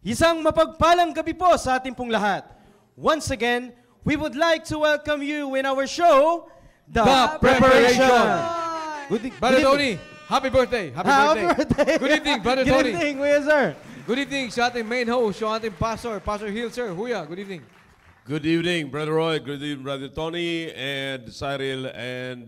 Isang mapagpalang gabi po sa ating pong lahat. Once again, we would like to welcome you in our show, The Preparation. Brother Tony, happy birthday. Happy birthday. Good evening, Brother Tony. Good evening, Kuya Sir. Good evening sa ating main host, sa ating pastor, Pastor Hill, sir. Huya, good evening. Good evening, Brother Roy. Good evening, Brother Tony, and Cyril, and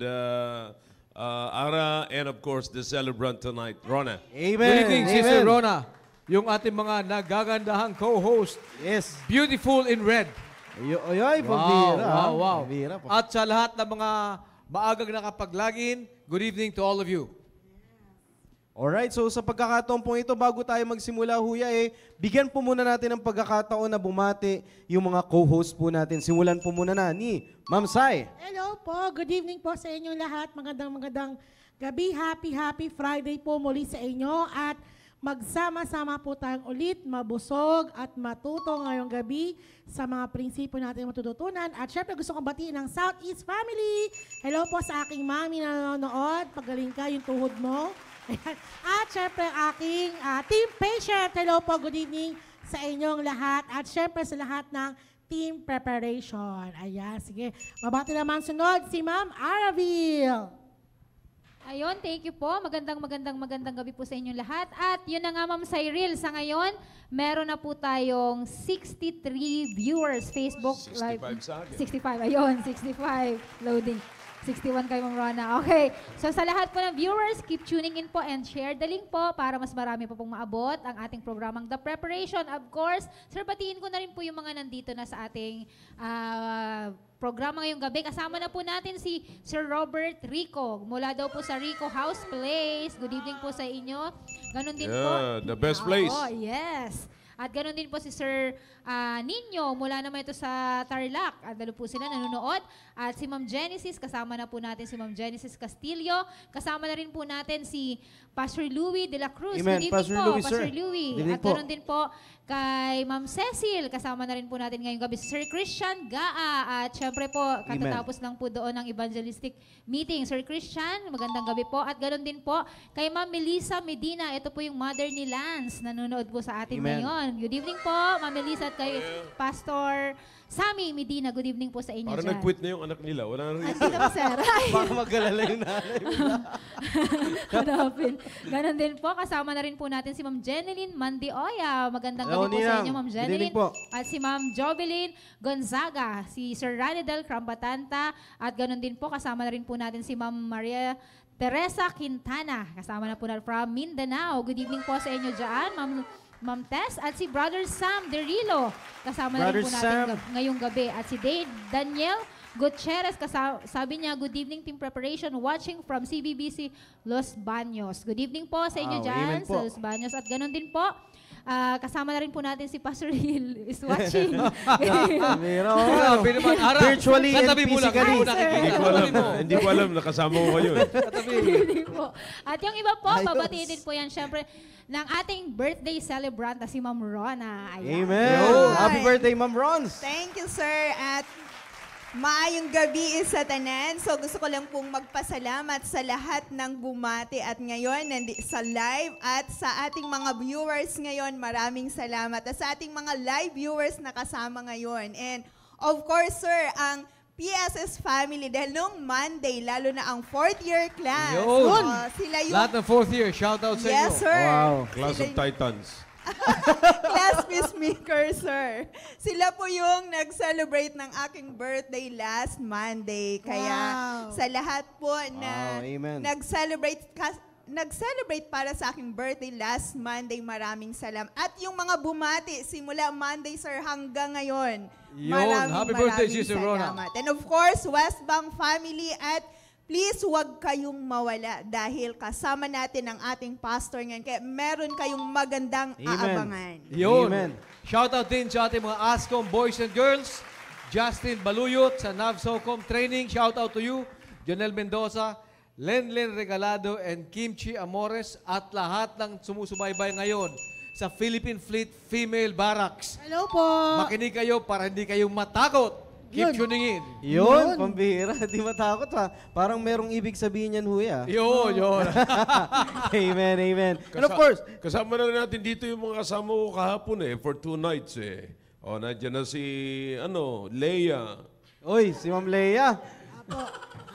Ara, and of course, the celebrant tonight, Rona. Amen. Good evening, Amen. Sister Rona. Yung ating mga nagagandahang co-host. Yes. Beautiful in red. Ay, pabira. Wow. Pabira po. At sa lahat ng mga maagang nakapaglagin, good evening to all of you. Alright, so sa pagkakataon po ito, bago tayo magsimula, Huya, bigyan po muna natin ng pagkakataon na bumati yung mga co-host po natin. Simulan po muna na ni Ma'am Sai. Hello po, good evening po sa inyong lahat. Magandang gabi, happy Friday po muli sa inyo. At magsama-sama po tayong ulit, mabusog at matuto ngayong gabi sa mga prinsipyo natin matututunan. At syempre gusto kong batiin ng Southeast Family. Hello po sa aking mami na nanonood. Pagaling ka yung tuhod mo. At syempre aking Team Patient. Hello po, good evening sa inyong lahat. At syempre sa lahat ng Team Preparation. Ayan, sige. Mabati naman sunod si Ma'am Araville. Ayun, thank you po. Magandang gabi po sa inyong lahat. At yun na nga, Ma'am Cyril, sa ngayon, meron na po tayong 63 viewers Facebook 65 Live. sa akin. 65, ayun, 65. Loading. 61 kay Ma'am Rona. Okay. So sa lahat po ng viewers, keep tuning in po and share the link po para mas marami po pong maabot ang ating programang The Preparation. Of course, sir, batiin ko na rin po yung mga nandito na sa ating programa ngayong gabi. Kasama na po natin si Sir Robert Rico. Mula daw po sa Rico House Place. Good evening po sa inyo. Ganon din po. The best place. Oh, yes. At ganoon din po si Sir Nino, mula naman ito sa Tarlac. At dalo po sila nanonood. At si Ma'am Genesis, kasama na po natin si Ma'am Genesis Castillo. Kasama na rin po natin si Pastor Louie de la Cruz. Amen. Good evening Pastor po, Louie, Pastor sir. Louie. Good evening At po. ganoon din po kay Ma'am Cecil. Kasama na rin po natin ngayong gabi si Sir Christian Gaa. At syempre po, katatapos lang po doon ng evangelistic meeting. Sir Christian, magandang gabi po. At ganoon din po kay Ma'am Melissa Medina. Ito po yung mother ni Lance. Nanonood po sa atin Amen. ngayon. Good evening po, Ma'am Melissa, at kay Pastor Sammy Medina. Good evening po sa inyo Parang dyan. nag-quit na yung anak nila. Wala na rin. Hindi naman, sir. Baka mag-alala yung nanay mo. Hanapin. Ganon din po. Kasama na rin po natin si Ma'am Jeneline Mandioya. Magandang Hello, gabi po sa Ninang. inyo, Ma'am Good evening Jeneline. po. At si Ma'am Jovelyn Gonzaga, si Sir Ranidel Crambatanta. At ganon din po, kasama na rin po natin si Ma'am Maria Teresa Quintana. Kasama na po na from Mindanao. Good evening po sa inyo dyan, Ma'am Tess. At si Brother Sam Derilo. Kasama na rin po natin ngayong gabi. At si Daniel Gutierrez, sabi niya, good evening, Team Preparation, watching from CBBC Los Baños. Good evening po sa inyo dyan, sa Los Baños. At ganon din po, kasama na rin po natin si Pastor Hill is watching. Virtually and physically. Hindi ko alam, nakasama ko kayo. Hindi po. At yung iba po, babatiin din po yan, syempre, ng ating birthday celebrant na si Ma'am Rona. Ayan. Amen. Happy birthday, Ma'am Rons. Thank you, sir. At maayong gabi sa tanan. So gusto ko lang pong magpasalamat sa lahat ng bumati at ngayon sa live at sa ating mga viewers ngayon. Maraming salamat. At sa ating mga live viewers na kasama ngayon. And of course, sir, ang PSS family dahil noong Monday, lalo na ang 4th year class. Yun. Sila yung... Lahat ng 4th year, shout out sa inyo. Yes, sir. Wow. Class of Titans. Class peacemaker, sir. Sila po yung nag-celebrate ng aking birthday last Monday. Kaya sa lahat po na nag-celebrate para sa aking birthday last Monday, maraming salamat. At yung mga bumati, simula Monday, sir, hanggang ngayon, Happy birthday, Sister Rona. salamat. And of course, West Bank family at please huwag kayong mawala dahil kasama natin ang ating pastor ngayon. Kaya meron kayong magandang aabangan. Yun. Amen. Shout out din sa ating mga ASCOM boys and girls. Justin Baluyot sa NAVSOCOM training. Shout out to you. Jonel Mendoza, Lenlen Regalado, and Kimchi Amores at lahat ng sumusubaybay ngayon sa Philippine Fleet Female Barracks. Hello po. Makinig kayo para hindi kayo matakot Keep tuning in. Yun, pambihira. Di matakot ha. Parang merong ibig sabihin yan, Huya. Yun. Amen, amen. And of course, Kasama na natin dito yung mga kasama ko kahapon for 2 nights O, nandiyan na si, Leia. oy, si Ma'am Leia. Apo.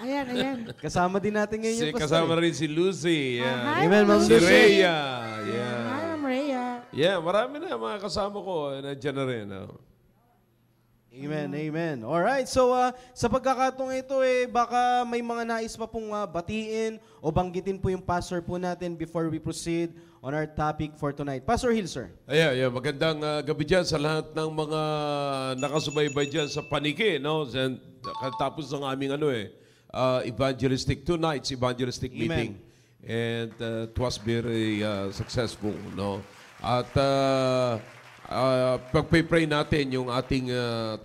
Ayan. Kasama din natin ngayon yung pastor. Kasama rin si Lucy. Hi, Amen, Ma'am Si Lucy. Rhea. Hi, Ma'am Rhea. Yeah, marami na mga kasama ko. Nandiyan na rin. Amen, amen. Alright, so sa pagkakataong ito baka may mga nais pa pong batiin o banggitin po yung pastor po natin before we proceed on our topic for tonight. Pastor Hill, sir. Yeah. Magandang gabi dyan sa lahat ng mga nakasubaybay dyan sa paniki, no? Tapos ng aming evangelistic, 2 nights evangelistic Amen. meeting. And it was very successful, no? At pagpray natin yung ating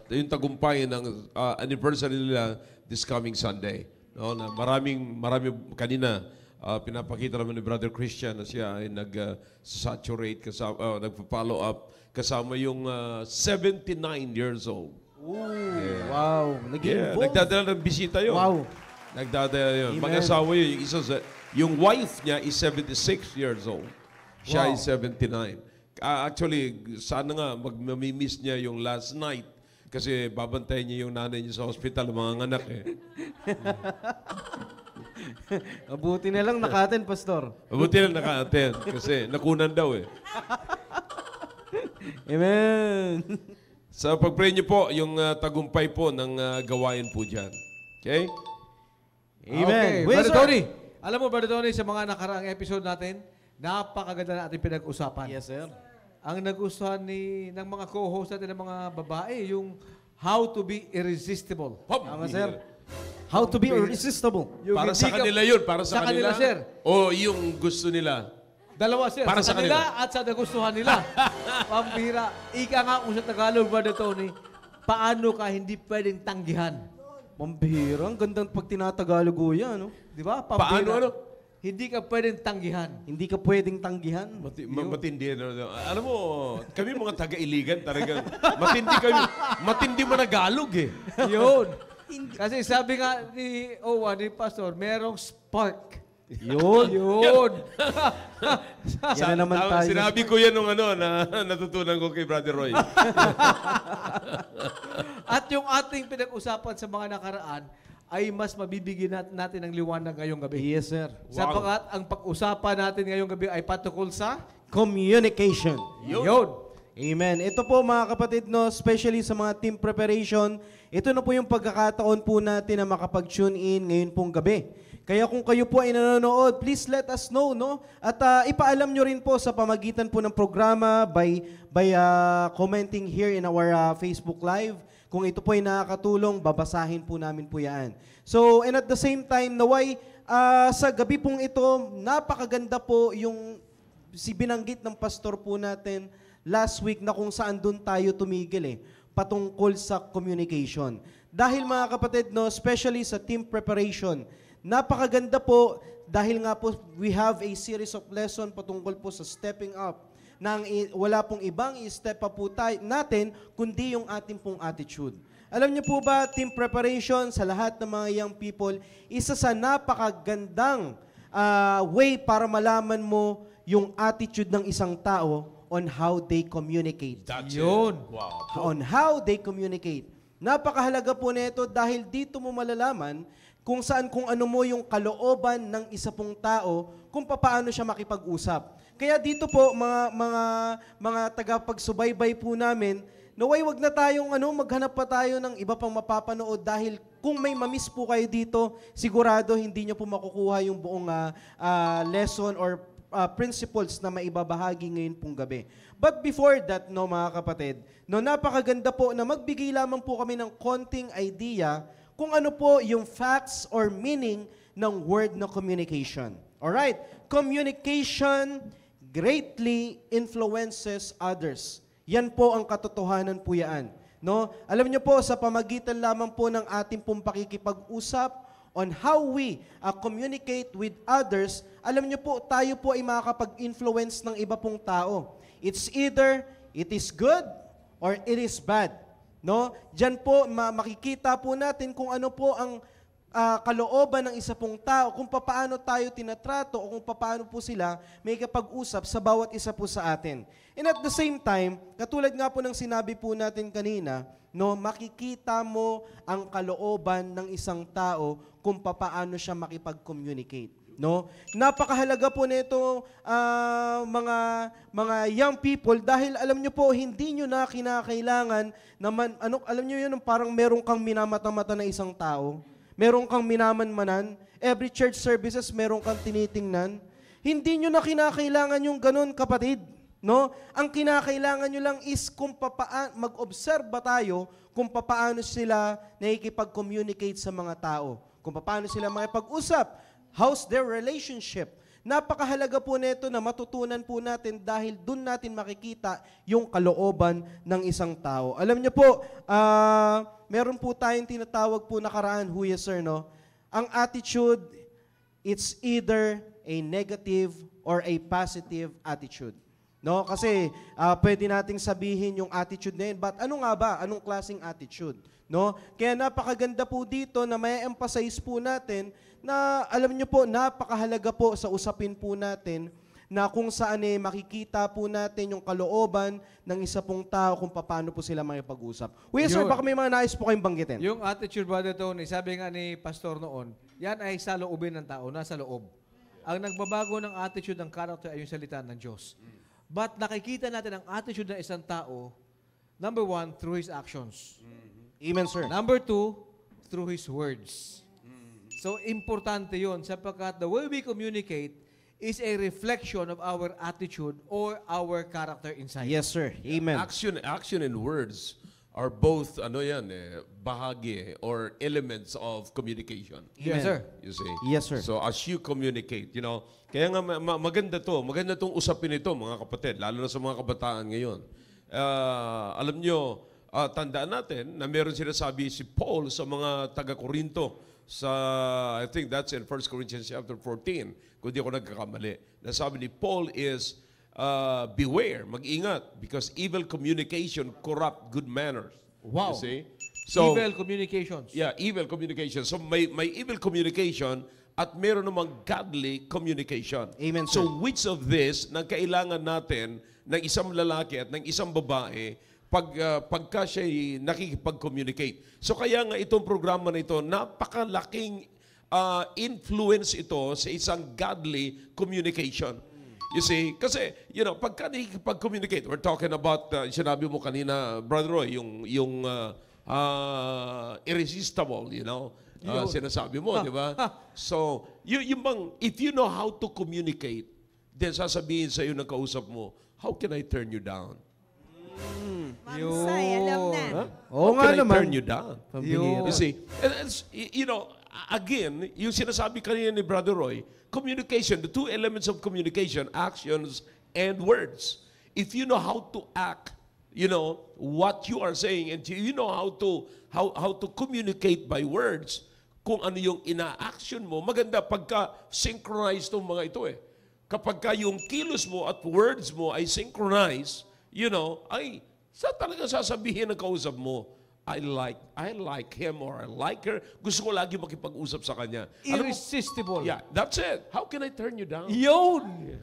yung tagumpay ng anniversary nila this coming Sunday. No, na marami kanina pinapakita naman ni Brother Christian na siya ay nag-saturate kasama nagpo-follow up kasama yung 79 years old. Wow, nag-involve. Nagdadala ng bisita yun. Wow. Nagdadala yun. Amen. Mag-asawa yun. Yung wife niya is 76 years old. Siya Wow. is 79. Actually, sana nga mag-miss niya yung last night kasi babantayan niya yung nanay niya sa hospital, mga anak Mabuti na lang naka-attend, pastor. Mabuti lang naka-attend kasi nakunan daw Amen. Sa pag-pray niyo po, yung tagumpay po ng gawain po dyan. Okay? Amen. Okay, Well, Brother sir. Tony. Alam mo, Brother Tony, sa mga nakaraang episode natin, napakaganda na ating pinag-usapan. Yes, sir. Ang nagustuhan ng mga co-host natin ng mga babae, yung how to be irresistible. Tama, sir. How to be irresistible. Yung Para hindi sa ka- kanila yun. Para sa kanila, kanila. sir. O yung gusto nila. Dalawa, sir. Para sa sa kanila at sa nagustuhan nila. Pambira. Ika nga kung sa Tagalog, Brother Tony, paano ka hindi pwedeng tanggihan? Mambihira. Ang gandang pag tinatagalog ho yan, no? Di ba? Paano? Hindi ka pwedeng tanggihan. Hindi ka pwedeng tanggihan. Matindi. Alam mo, kami mga taga-iligan talagang matindi managalog Yun. Kasi sabi nga ni Owa, ni Pastor, merong spark. Yun. Yun. Yan na naman tayo. Sinabi ko yan nung na natutunan ko kay Brother Roy. At yung ating pinag-usapan sa mga nakaraan ay mas mabibigyan natin ng liwanag ngayong gabi. Yes, sir. Sapagkat ang pag-usapan natin ngayong gabi ay patukol sa Communication. yun. Amen. Ito po mga kapatid, no, especially sa mga team preparation, ito na po yung pagkakataon po natin na makapag-tune in ngayon pong gabi. Kaya kung kayo po ay nanonood, please let us know, no? At ipaalam nyo rin po sa pamagitan po ng programa by commenting here in our Facebook Live. Kung ito po ay nakakatulong, babasahin po namin po yan. So, and at the same time, naway, sa gabi pong ito, napakaganda po yung binanggit ng pastor po natin last week na kung saan doon tayo tumigil patungkol sa communication. Dahil mga kapatid, no, especially sa team preparation, napakaganda po dahil nga po we have a series of lesson patungkol po sa stepping up nang wala pong ibang i-step up po natin kundi yung ating pong attitude. Alam niyo po ba, team preparation sa lahat ng mga young people, isa sa napakagandang way para malaman mo yung attitude ng isang tao on how they communicate. Yun. Wow. On how they communicate. Napakahalaga po nito dahil dito mo malalaman kung saan, kung ano mo yung kalooban ng isa pong tao, kung paano siya makipag-usap. Kaya dito po, mga tagapagsubaybay po namin, naway wag na tayong maghanap pa tayo ng iba pang mapapanood dahil kung may mamiss po kayo dito, sigurado hindi nyo po makukuha yung buong lesson or principles na maibabahagi ngayon pong gabi. But before that, no mga kapatid, no, napakaganda po na magbigay lamang po kami ng konting idea kung ano po yung facts or meaning ng word na communication. Alright? Communication greatly influences others. Yan po ang katotohanan po yan. No? Alam niyo po, sa pamagitan lamang po ng ating pong pakikipag-usap, on how we communicate with others, alam niyo po, tayo po ay makakapag-influence ng iba pong tao. It's either it is good or it is bad. No? Diyan po makikita po natin kung ano po ang kalooban ng isa pong tao, kung papaano tayo tinatrato o kung papaano po sila may kapag-usap sa bawat isa po sa atin. And at the same time, katulad nga po ng sinabi po natin kanina, no, makikita mo ang kalooban ng isang tao kung papaano siya makipag-communicate. No? Napakahalaga po nito mga young people dahil alam nyo po hindi nyo na kinakailangan naman alam nyo yun parang meron kang minamata-mata na isang tao. Meron kang minamanmanan, every church services meron kang tinitingnan. Hindi nyo na kinakailangan yung ganun, kapatid. No? Ang kinakailangan nyo lang is kung mag-obserba tayo kung papaano sila nakikipag-communicate sa mga tao. Kung papaano sila makipag-usap. How's their relationship? Napakahalaga po nito na matutunan po natin dahil dun natin makikita yung kalooban ng isang tao. Alam niyo po, meron po tayong tinatawag po nakaraan, Huya Sir, no? Ang attitude, it's either a negative or a positive attitude. No? Kasi pwede nating sabihin yung attitude na yun, but ano nga ba? Anong klaseng attitude? No? Kaya napakaganda po dito na may emphasize po natin na alam nyo po, napakahalaga po sa usapin po natin na kung saan makikita po natin yung kalooban ng isa pong tao kung paano po sila makipag-usap. Uy, sir, Yun. baka may mga nais po kayong banggitin. Yung attitude, Brother Tony, sabi nga ni Pastor noon, yan ay sa loobin ng tao, nasa loob. Ang nagbabago ng attitude ng character ay yung salita ng Diyos. But nakikita natin ang attitude ng isang tao, number 1, through his actions. Amen, sir. Number 2, through his words. So, importante yun sapagkat the way we communicate is a reflection of our attitude or our character inside. Yes, sir. Amen. Action and words are both bahagi or elements of communication. Yes, sir. You see? Yes, sir. So as you communicate, kaya nga maganda tong usapin ito, mga kapatid, lalo na sa mga kabataan ngayon. Alam nyo, tandaan natin na meron sinasabi si Paul sa mga taga-Korinto sa, I think that's in 1 Corinthians chapter 14, kung di ako nagkakamali. Nasabi ni Paul is, beware, mag-ingat, because evil communication corrupt good manners. Wow. You see? So, Evil communications. yeah, evil communication. So may evil communication at meron namang godly communication. Amen, sir. So which of this na kailangan natin ng isang lalaki at ng isang babae pagka siya nakikipag-communicate. So kaya nga itong programa na ito, napakalaking influence ito sa isang godly communication. You see, kasi, pagka nakikipag-communicate, we're talking about, sinabi mo kanina, Brother Roy, yung irresistible, sinasabi mo, di ba? So, yung bang, if you know how to communicate, then sasabihin sa iyo ng kausap mo, how can I turn you down? Mamsay, alam na. Oo How nga can I naman. turn you down? You see, and it's, again, yung sinasabi kanina ni Brother Roy, communication, the two elements of communication, actions and words. If you know how to act, what you are saying, and you know how to communicate by words, kung ano yung ina-action mo, maganda pagka synchronized tong mga ito eh. Kapag ka yung kilos mo at words mo ay synchronized, ay talaga sasabihin ng kausap mo, I like him or I like her. Gusto ko lagi makipag-usap sa kanya. Alam mo, Irresistible. yeah, that's it. How can I turn you down? Yun!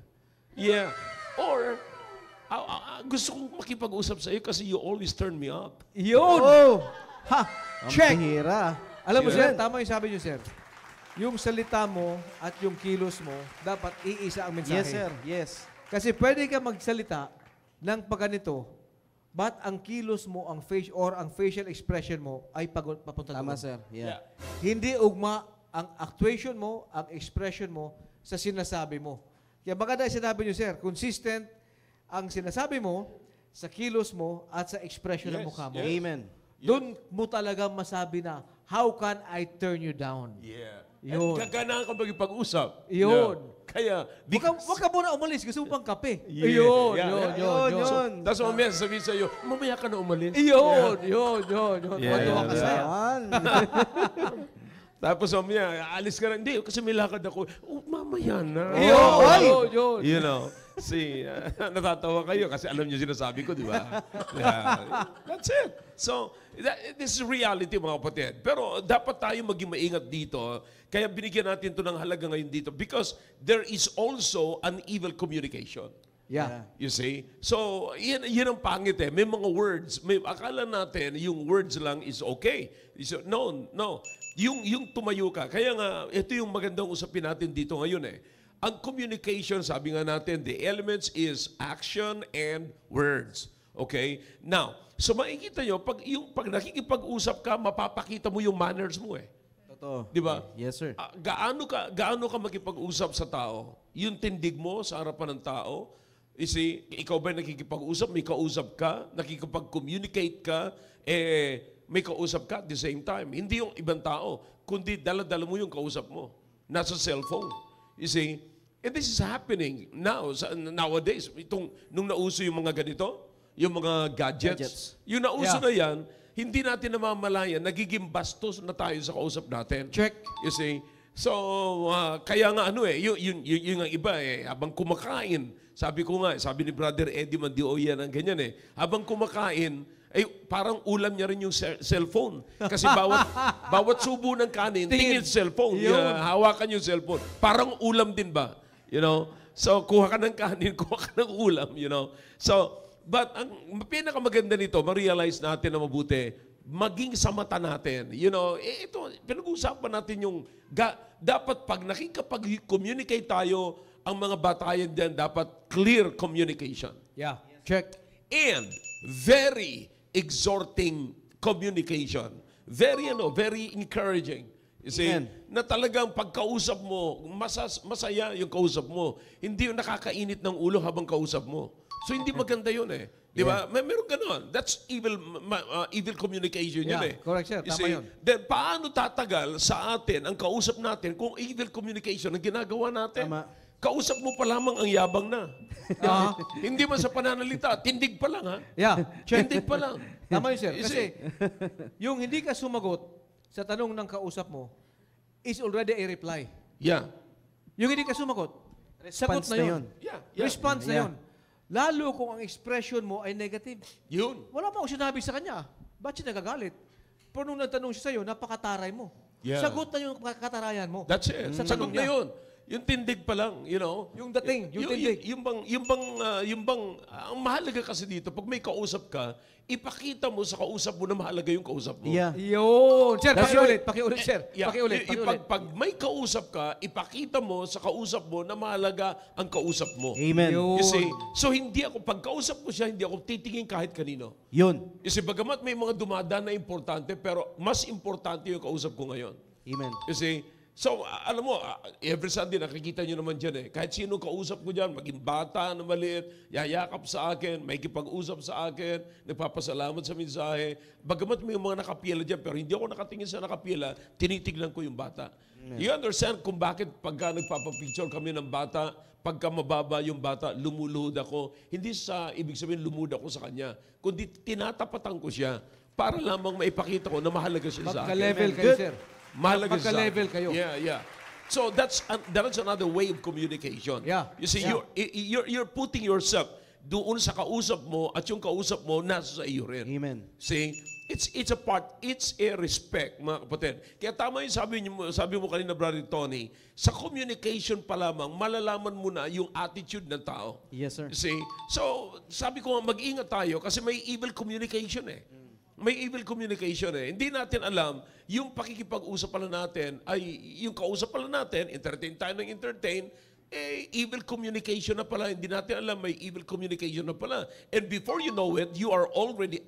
Yeah. Or, gusto kong makipag-usap sa iyo kasi you always turn me up. Yun! Oh! Ha! Ang Check! pihira. Alam mo, Sir. sir, tama yung sabi niyo, sir. Yung salita mo at yung kilos mo, dapat iisa ang mensahe. Yes, sir. Yes. Kasi pwede ka magsalita ng pagganito, but ang kilos mo, ang face or ang facial expression mo ay papunta Tama, doon. sir. Yeah. Hindi ugma ang actuation mo, ang expression mo sa sinasabi mo. Kaya maganda yung sinabi niyo, sir, consistent ang sinasabi mo sa kilos mo at sa expression ng Yes, mukha mo. yes. Amen. Doon mo talaga masabi na, how can I turn you down? Yeah. Yun. And gaganahan ka magipag-usap. Yun. Kaya, Wag ka muna umalis, gusto mo pang kape. Yeah. Yun, Yeah. yun, Yeah. yun, yun. Tapos mamaya sasabihin sa iyo, mamaya ka na umalis. Yun. Yeah, Matuwa ka yeah. sa'yo. Yan. Tapos mamaya, alis ka na. Hindi, kasi may lakad ako. Oh, mamaya na. Yun. You know. Natatawa kayo kasi alam niyo sinasabi ko, di ba? Yeah. That's it. So, this is reality, mga kapatid. Pero dapat tayo maging maingat dito. Kaya binigyan natin ito ng halaga ngayon dito because there is also an evil communication. Yeah. You see? So, yan ang pangit eh. May mga words. Akala natin yung words lang is okay. So, no. Yung tumayo ka. Kaya nga, ito yung magandang usapin natin dito ngayon eh. Ang communication, sabi nga natin, the elements is action and words. Okay? Now, so makikita nyo, pag nakikipag-usap ka, mapapakita mo yung manners mo eh. Totoo. Di ba? Yes, sir. Gaano ka makipag-usap sa tao? Yung tindig mo sa harapan ng tao, ikaw ba nakikipag-usap, may kausap ka, nakikipag-communicate ka, may kausap ka at the same time. Hindi yung ibang tao, kundi dala-dala mo yung kausap mo. Nasa cellphone. You see? And this is happening nowadays. Nung nauso yung mga ganito, yung mga gadgets. Yung nauso na yan, hindi natin namamalayan, nagiging bastos na tayo sa kausap natin. Check. You see? So, kaya nga yung ang iba habang kumakain, sabi ni Brother Eddie Mandioya ng ganyan habang kumakain, parang ulam niya rin yung cellphone. Kasi bawat subo ng kanin, tingin sa cellphone. Hawakan yung cellphone. Parang ulam din ba? You know? So, kuha ka ng kanin, kuha ka ng ulam, you know? So, but ang pinakamaganda nito, ma-realize natin na mabuti, maging sa mata natin. You know, ito, pinag-uusapan natin yung, dapat pag nakikipag-communicate tayo, ang mga batayan dyan, dapat clear communication. Yeah. Check. And very exhorting communication. Very encouraging. You see, na talagang pagkausap mo, masaya yung kausap mo. Hindi yung nakakainit ng ulo habang kausap mo. So hindi maganda yun eh. Di ba? Meron ganon. That's evil communication yun eh. Correct, sir. You Tama see, yun. then paano tatagal sa atin ang kausap natin kung evil communication ang ginagawa natin? Tama. Kausap mo pa lamang ang yabang na. Hindi man sa pananalita, tindig pa lang ha. Yeah. Check. Tindig pa lang. Tama yun, sir. You Kasi yung hindi ka sumagot sa tanong ng kausap mo is already a reply. Yeah. Yung hindi ka sumagot, sagot Response na na yun. yun. Yeah. Response na Yeah. yun. Lalo kung ang expression mo ay negative. Yun. Wala pa akong sinabi sa kanya. Ba't siya nagagalit? Pero nung nagtanong siya sa'yo, napakataray mo. Yeah. Sagot na yung katarayan mo. That's it. Sa Sagot tanong na niya. yun. Yung tindig pa lang, you know. Yung dating, yung tindig. Yung bang, ang mahalaga kasi dito, pag may kausap ka, ipakita mo sa kausap mo na mahalaga yung kausap mo. Yeah. Yun. Sir, That's pakiulit, sir. Yeah. Pakiulit. Pag may kausap ka, ipakita mo sa kausap mo na mahalaga ang kausap mo. Amen. Yun. You see, so pag kausap ko siya, hindi ako titingin kahit kanino. Yun. Kasi bagamat may mga dumadaan na importante, pero mas importante yung kausap ko ngayon. Amen. You see, so, alam mo, every Sunday nakikita nyo naman dyan eh. Kahit sino kausap ko dyan, maging bata na maliit, yayakap sa akin, may kipag-usap sa akin, nagpapasalamat sa mensahe. Bagamat may mga nakapila dyan, pero hindi ako nakatingin sa nakapila, tinitignan ko yung bata. You understand kung bakit pagka nagpapapicture kami ng bata, pagka mababa yung bata, lumuluhod ako. Hindi sa ibig sabihin lumuhod ako sa kanya, kundi tinatapatan ko siya para lamang maipakita ko na mahalaga siya sa akin. Magka-level kayo, Good. sir. Mahalaga siya sa Magka-level akin. kayo. Yeah. So that's another way of communication. Yeah. You see, you're putting yourself doon sa kausap mo at yung kausap mo nasa sa iyo rin. Amen. See, it's a respect, mga kapatid. Kaya tama yung sabi mo kanina, Brother Tony, sa communication pa lamang, malalaman mo na yung attitude ng tao. Yes, sir. You see? So, sabi ko mag-ingat tayo kasi may evil communication eh. May evil communication eh. Hindi natin alam, yung pakikipag-usap pala natin, ay yung kausap pala natin, entertain tayo ng entertain, evil communication na pala. Hindi natin alam, may evil communication na pala. And before you know it, you are already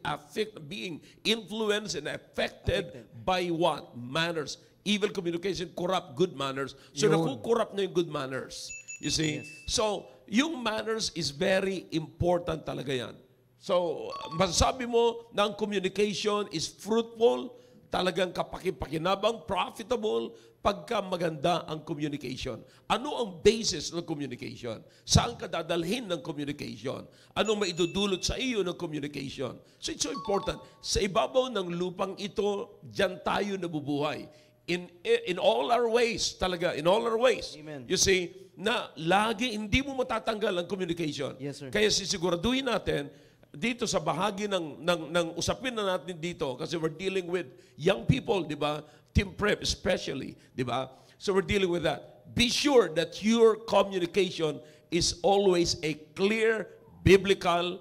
being influenced and affected by what? Manners. Evil communication, corrupt good manners. So, nakukorrupt na yung good manners. You see? So, yung manners is very important talaga yan. So, masasabi mo na ang communication is fruitful, talagang kapakipakinabang, profitable, pagka maganda ang communication. Ano ang basis ng communication? Saan ka dadalhin ng communication? Ano maidudulot sa iyo ng communication? So, it's so important. Sa ibabaw ng lupang ito, diyan tayo nabubuhay. in all our ways, talaga, in all our ways. Amen. You see, na lagi, hindi mo matatanggal ang communication. Yes, sir. Kaya sisiguraduhin natin, dito sa bahagi ng usapin na natin dito, kasi we're dealing with young people, di ba? Team prep especially, di ba? So we're dealing with that. Be sure that your communication is always a clear, biblical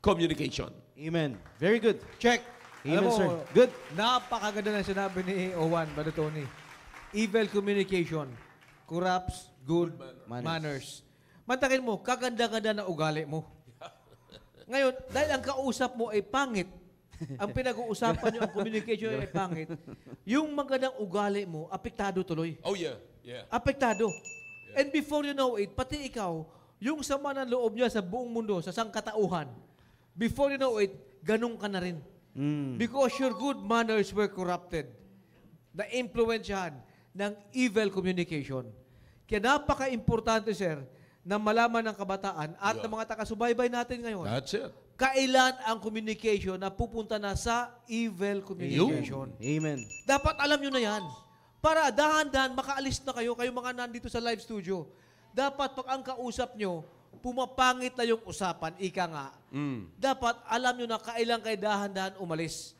communication. Amen. Very good. Check. Amen, Alam mo, sir. Good. Napakaganda ng sinabi ni Owan Badutoni. Evil communication corrupts good manners. Mantakin mo, kaganda-ganda na ugali mo. Ngayon, dahil ang kausap mo ay pangit, ang pinag-uusapan nyo, ang communication ay pangit, yung magandang ugali mo, apektado tuloy. Oh yeah, yeah. Apektado. And before you know it, pati ikaw, yung sama ng loob niya sa buong mundo, sa sangkatauhan, before you know it, ganun ka na rin. Because your good manners were corrupted. Na-impluensyahan ng evil communication. Kaya napaka-importante, sir, na malaman ng kabataan at ng mga taga-subaybay natin ngayon, That's it. kailan ang communication na pupunta na sa evil communication. Amen. Dapat alam nyo na yan. Para dahan-dahan, makaalis na kayo, kayo mga nandito sa live studio. Dapat pag ang kausap nyo, pumapangit na yung usapan, ika nga. Dapat alam nyo na kailan kayo dahan-dahan umalis.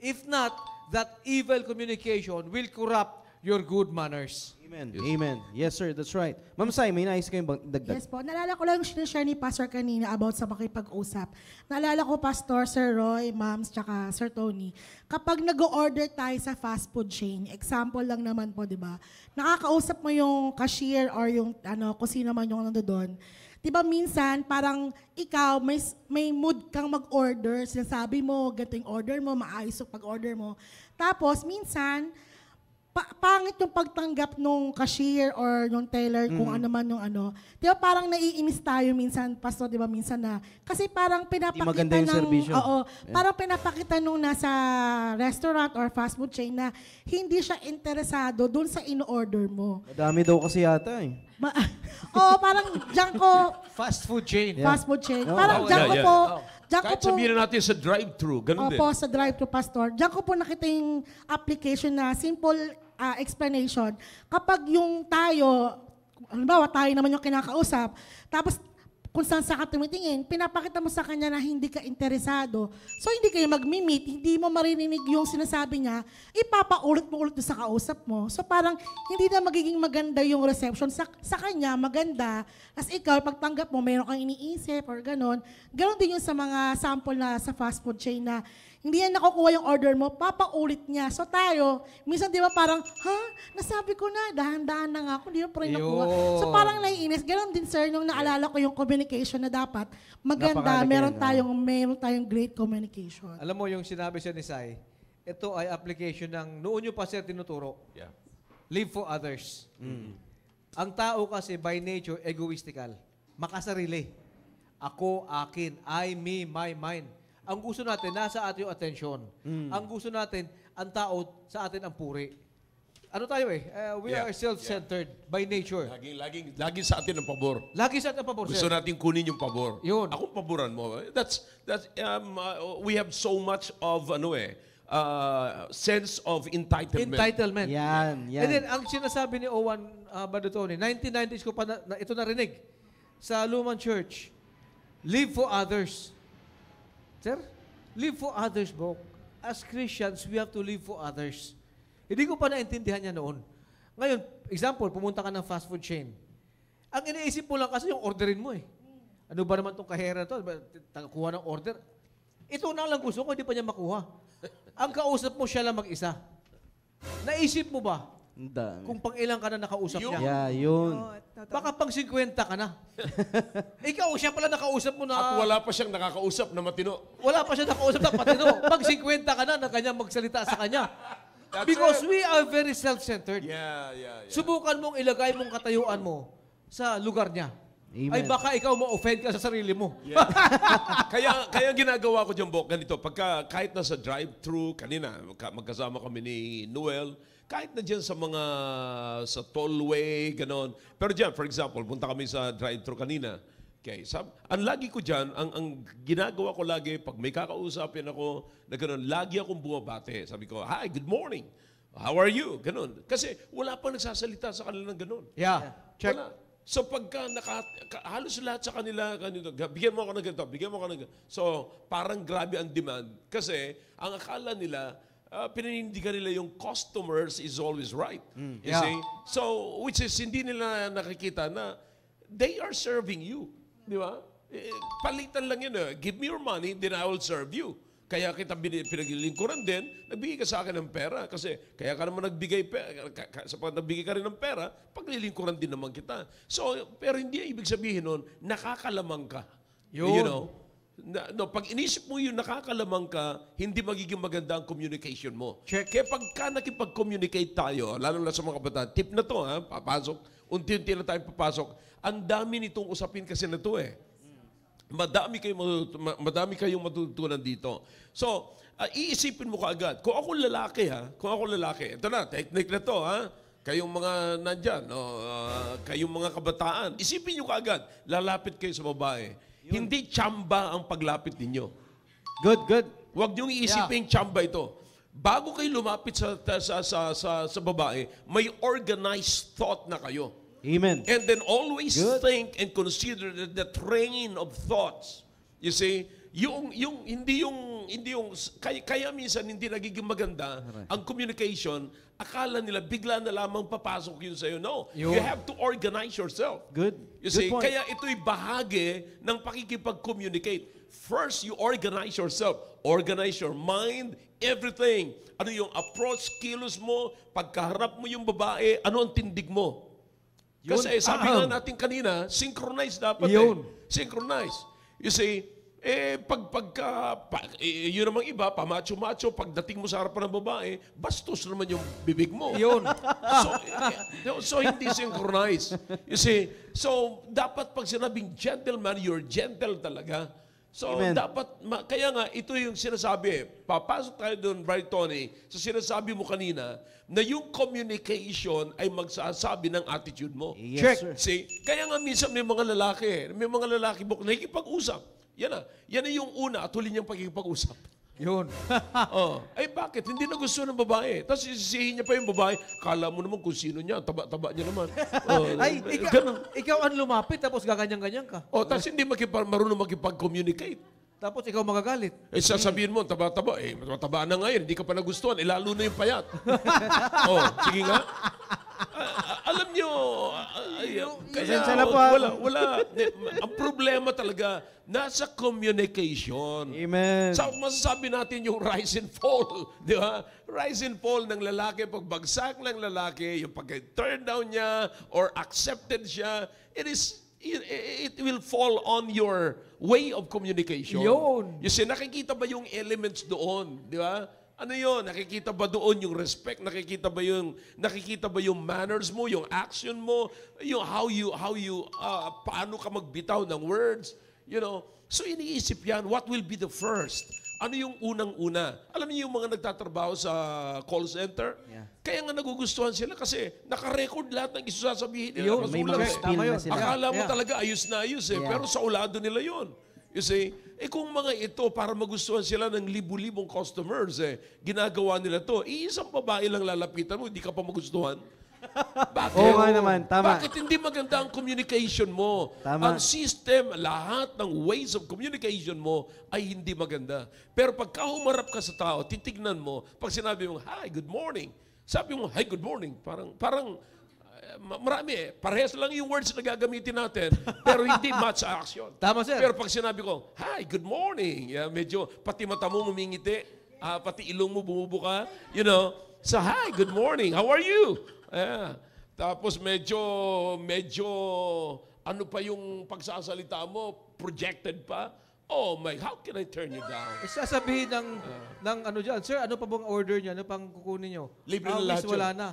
If not, that evil communication will corrupt your good manners. Amen. Amen. Yes, sir. That's right. Ma'am Sai, may nais kayong dagdag? Yes po. Naalala ko lang yung sinishare ni Pastor kanina about sa makipag-usap. Naalala ko, Pastor, Sir Roy, Ma'ams, tsaka Sir Tony, kapag nag-order tayo sa fast food chain, example lang naman po, di ba? Nakakausap mo yung cashier or yung kung sino man yung doon. Di ba minsan, parang ikaw, may mood kang mag-order, sinasabi mo, ganito yung order mo, maayos yung pag-order mo. Tapos, minsan, pangit yung pagtanggap nung cashier or yung teller kung ano man yung ano. Di ba parang naiinis tayo minsan, Pastor, di ba minsan na, kasi parang pinapakita maganda yung serbisyo. Oo, parang pinapakita nung nasa restaurant or fast food chain na hindi siya interesado dun sa in-order mo. Madami daw kasi yata eh. Oo, parang diyan ko, Fast food chain. fast food chain. Oo. Parang diyan ko Yeah, yeah. po, diyan ko Kahit po, sabihin na natin sa drive-thru, ganun din. opo, sa drive-thru, Pastor. Diyan ko po nakita yung application na simple explanation. Kapag yung tayo, halimbawa tayo naman yung kinakausap, tapos kung saan sa ka tumitingin, pinapakita mo sa kanya na hindi ka interesado. So hindi kayo mag-meet, hindi mo maririnig yung sinasabi niya, ipapaulit mo ulit sa kausap mo. So parang hindi na magiging maganda yung reception sa kanya, maganda. As ikaw, pagtanggap mo, mayroon kang iniisip or ganon. Ganon din yung sa mga sample na sa fast food chain na hindi yan nakukuha yung order mo, papaulit niya. So tayo, minsan di ba parang, nasabi ko na, dahan-dahan na nga ako, hindi mo pa rin nakuha. Yun. So parang naiinis. Ganon din, sir, nung naalala ko yung communication na dapat maganda, Napakahalaga meron tayong great communication. Alam mo yung sinabi siya ni Sai, ito ay application ng noon nyo pa siya tinuturo. Yeah. Live for others. Ang tao kasi by nature, egoistical. Makasarili. Ako, akin, I, me, my, mine. Ang gusto natin, nasa atin yung attention. Ang gusto natin, ang tao, sa atin ang puri. Ano tayo eh? We Yeah. are self-centered by nature. Laging sa atin ang pabor. Lagi sa atin ang pabor, Gusto sir. natin kunin yung pabor. Yun. Ako paboran mo. We have so much of sense of entitlement. Entitlement. Yan, yan. And then, ang sinasabi ni Owen Badutoni, 1990s ko pa ito narinig sa Lumang Church, live for others. Sir, live for others, bro. As Christians, we have to live for others. Hindi ko pa naintindihan niya noon. Ngayon, example, pumunta ka ng fast food chain. Ang iniisip mo lang kasi yung orderin mo eh. Ano ba naman itong kahera to? Kuha ng order. Ito na lang gusto ko, hindi pa niya makuha. Ang kausap mo siya lang mag-isa. Naisip mo ba Ang dami. kung pang ilang ka na nakausap niya? Yeah, yun. Oo, totoo. Baka pang 50 ka na. Ikaw, siya pala nakausap mo na... At wala pa siyang nakakausap na matino. Wala pa siya nakausap na patino. Pag 50 ka na kanya magsalita sa kanya. That's Because it. we are very self-centered. Yeah. Subukan mong ilagay mong katayuan mo sa lugar niya. Amen. Ay baka ikaw ma-offend ka sa sarili mo. Kaya ginagawa ko dyan, Bok, ganito. Pagka, kahit nasa drive-thru, kanina, magkasama kami ni Noel, kahit na dyan sa tollway, ganon. Pero dyan, for example, punta kami sa drive-thru kanina. Okay, ang lagi ko dyan, ang ginagawa ko lagi, pag may kakausapin ako na ganon, lagi akong bumabate. Sabi ko, hi, good morning. How are you? Ganun. Kasi wala pang nagsasalita sa kanila ng ganun. Yeah. Check. Wala. So pagka halos lahat sa kanila, bigyan mo ako ng ganito, bigyan mo ako ng ganito. So parang grabe ang demand kasi ang akala nila, pininindigan nila yung customers is always right. You Yeah. see? So, which is hindi nila nakikita na they are serving you. Di ba? Palitan lang yun. Give me your money, then I will serve you. Kaya kita pinaglilingkuran din, nagbigay ka sa akin ng pera. Kasi kaya ka naman nagbigay, sa pag nagbigay ka rin ng pera, paglilingkuran din naman kita. So, pero hindi ibig sabihin nun, nakakalamang ka. Yun. You know? Pag inisip mo yung nakakalamang ka, hindi magiging maganda ang communication mo. Check. Kaya pagka nakipag-communicate tayo, lalo na sa mga kabataan, tip na to, papasok, unti-unti na tayo papasok, ang dami nitong usapin kasi na to eh. Madami kayong matutunan dito. So, iisipin mo kaagad. Kung ako lalaki, ito na, technique na to, kayong mga nandyan, kayong mga kabataan, isipin nyo kaagad, lalapit kayo sa babae. Hindi tsamba ang paglapit ninyo. Good. Huwag niyong iisipin tsamba ito. Bago kayo lumapit sa babae, may organized thought na kayo. Amen. And then always Good. think and consider the train of thoughts. You see, kaya minsan hindi nagiging maganda ang communication. Akala nila bigla na lamang papasok yun sa'yo. No, you have to organize yourself. Good. You Good see, point. kaya ito'y bahagi ng pakikipag-communicate. First, you organize yourself. Organize your mind, everything. Ano yung approach, kilos mo, pagkaharap mo yung babae, ano ang tindig mo. Kasi sabi nga natin kanina, synchronize dapat Synchronize. You see, yun namang iba, pamacho-macho, pagdating mo sa harapan ng babae, bastos naman yung bibig mo. Yun. So hindi synchronize. You see, so dapat pag sinabing gentleman, you're gentle talaga. So Amen. dapat, kaya nga, ito yung sinasabi. Papasok tayo doon, Bright Tony, sa sinasabi mo kanina, na yung communication ay magsasabi ng attitude mo. Yes, Check. sir. See, kaya nga minsan may mga lalaki nakikipag-usap. Yan na yung una at huli niyang pagkikipag-usap. Yun. Ay bakit? Hindi na gusto ng babae. Tapos sisihin niya pa yung babae. Kala mo naman kung sino niya. Taba-taba niya naman. Ay, ganun. ikaw ang lumapit tapos gaganyan-ganyan ka. Tapos hindi marunong makipag-communicate. Tapos ikaw magagalit. Sasabihin mo, taba-taba. Mataba na ngayon. Hindi ka pa nagustuhan. Lalo na yung payat. Sige nga. Alam nyo, Pasensya na po, wala. Ang problema talaga, nasa communication. Amen. Masasabi natin yung rise and fall. Di ba? Rise and fall ng lalaki, pagbagsak ng lalaki, yung pag-turn down niya or accepted siya, it will fall on your way of communication. Yun. You see, nakikita ba yung elements doon? Di ba? Ano yun? Nakikita ba doon yung respect? Nakikita ba yung manners mo, yung action mo, yung how you paano ka magbitaw ng words? You know? So iniisip yan, what will be the first? Ano yung unang-una? Alam niyo yung mga nagtatrabaho sa call center? Yeah. Kaya nga nagugustuhan sila kasi naka-record lahat ng isasabihin nila. Yun, Masulat May mga eh. spiel na sila. Akala mo Yeah. talaga ayos na ayos eh. Yeah. Pero sa ulado nila yon. You see? Kung mga ito, para magustuhan sila ng libu-libong customers ginagawa nila to. Isang babae lang lalapitan mo, hindi ka pa magustuhan. Bakit? Oo nga naman, tama. Bakit hindi maganda ang communication mo? Tama. Ang system, lahat ng ways of communication mo ay hindi maganda. Pero pagka humarap ka sa tao, titignan mo, pag sinabi mo, hi, good morning. Sabi mo, hi, good morning. Parang marami parehas lang yung words na gagamitin natin, pero hindi match sa action. Tama, sir. Pero pag sinabi ko, hi, good morning, medyo pati mata mo ngumingiti, pati ilong mo bumubuka, you know, so hi, good morning, how are you? Tapos medyo, ano pa yung pagsasalita mo, projected pa. Oh my, how can I turn you down? Sasabihin ng ano dyan, sir, ano pa bang order niya? Ano pang kukunin nyo? Libre na lahat wala yun. na.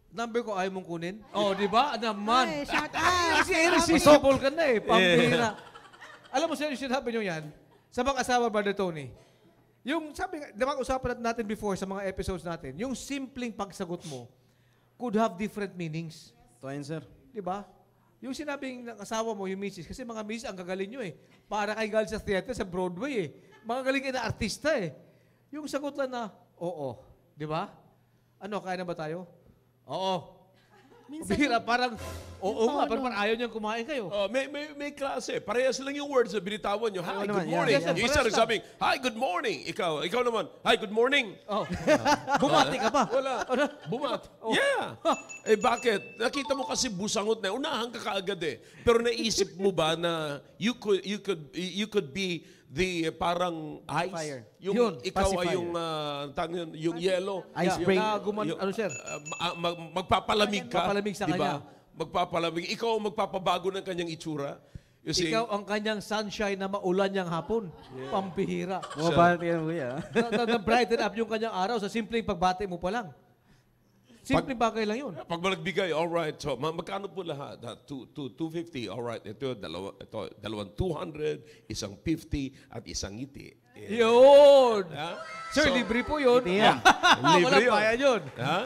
Number ko ayaw mong kunin? Oh, di ba? Naman. Ay, shout out. Kasi irresistible ka na eh. Pambira. Alam mo, sir, yung sinabi nyo yan, sa mga asawa, Brother Tony, yung sabi, di ba usapan natin before sa mga episodes natin, yung simpleng pagsagot mo could have different meanings. Ito yun, sir. Di ba? Yung sinabing ng asawa mo, yung misis, kasi mga misis, ang gagaling nyo eh. Para kay galing sa theater, sa Broadway eh. Mga galing kayo na artista eh. Yung sagot lang na, oo. Di ba? Ano, kaya na ba tayo? Oo. Minsan, Bihira, parang, oo Yung nga, tono. parang ayaw niyang kumain kayo. Oh, may klase. Parehas lang yung words na binitawan nyo. Hi, Oo good naman, morning. yan. Yung isa Parehas lang. nagsabing, hi, good morning. Ikaw naman, hi, good morning. Oh. Bumati ka pa. Wala. Bumat. Yeah. Eh bakit? Nakita mo kasi busangot na. Unahan ka kaagad eh. Pero naisip mo ba na you could be the parang ice? Fire. Yung Yun, ikaw pacifier. ay yung yellow. Ice Yeah, break. na ano, sir? Magpapalamig ka. Magpapalamig sa di ba? kanya. Magpapalamig. Ikaw ang magpapabago ng kanyang itsura. You see? Ikaw ang kanyang sunshine na maulan niyang hapon. Pampihira. Bumabati yan, kuya. Na-brighten up yung kanyang araw sa simpleng pagbati mo pa lang. Simpleng bagay lang yun. Pag malagbigay, all right. So, magkano po lahat? 250. All right. Ito, dalawang 200, isang 50, at isang ngiti. Yeah. Yun! Ha? Sir, So, libre po yun. Ngiti yan. Libre Walang yun. bayad yun. Ha?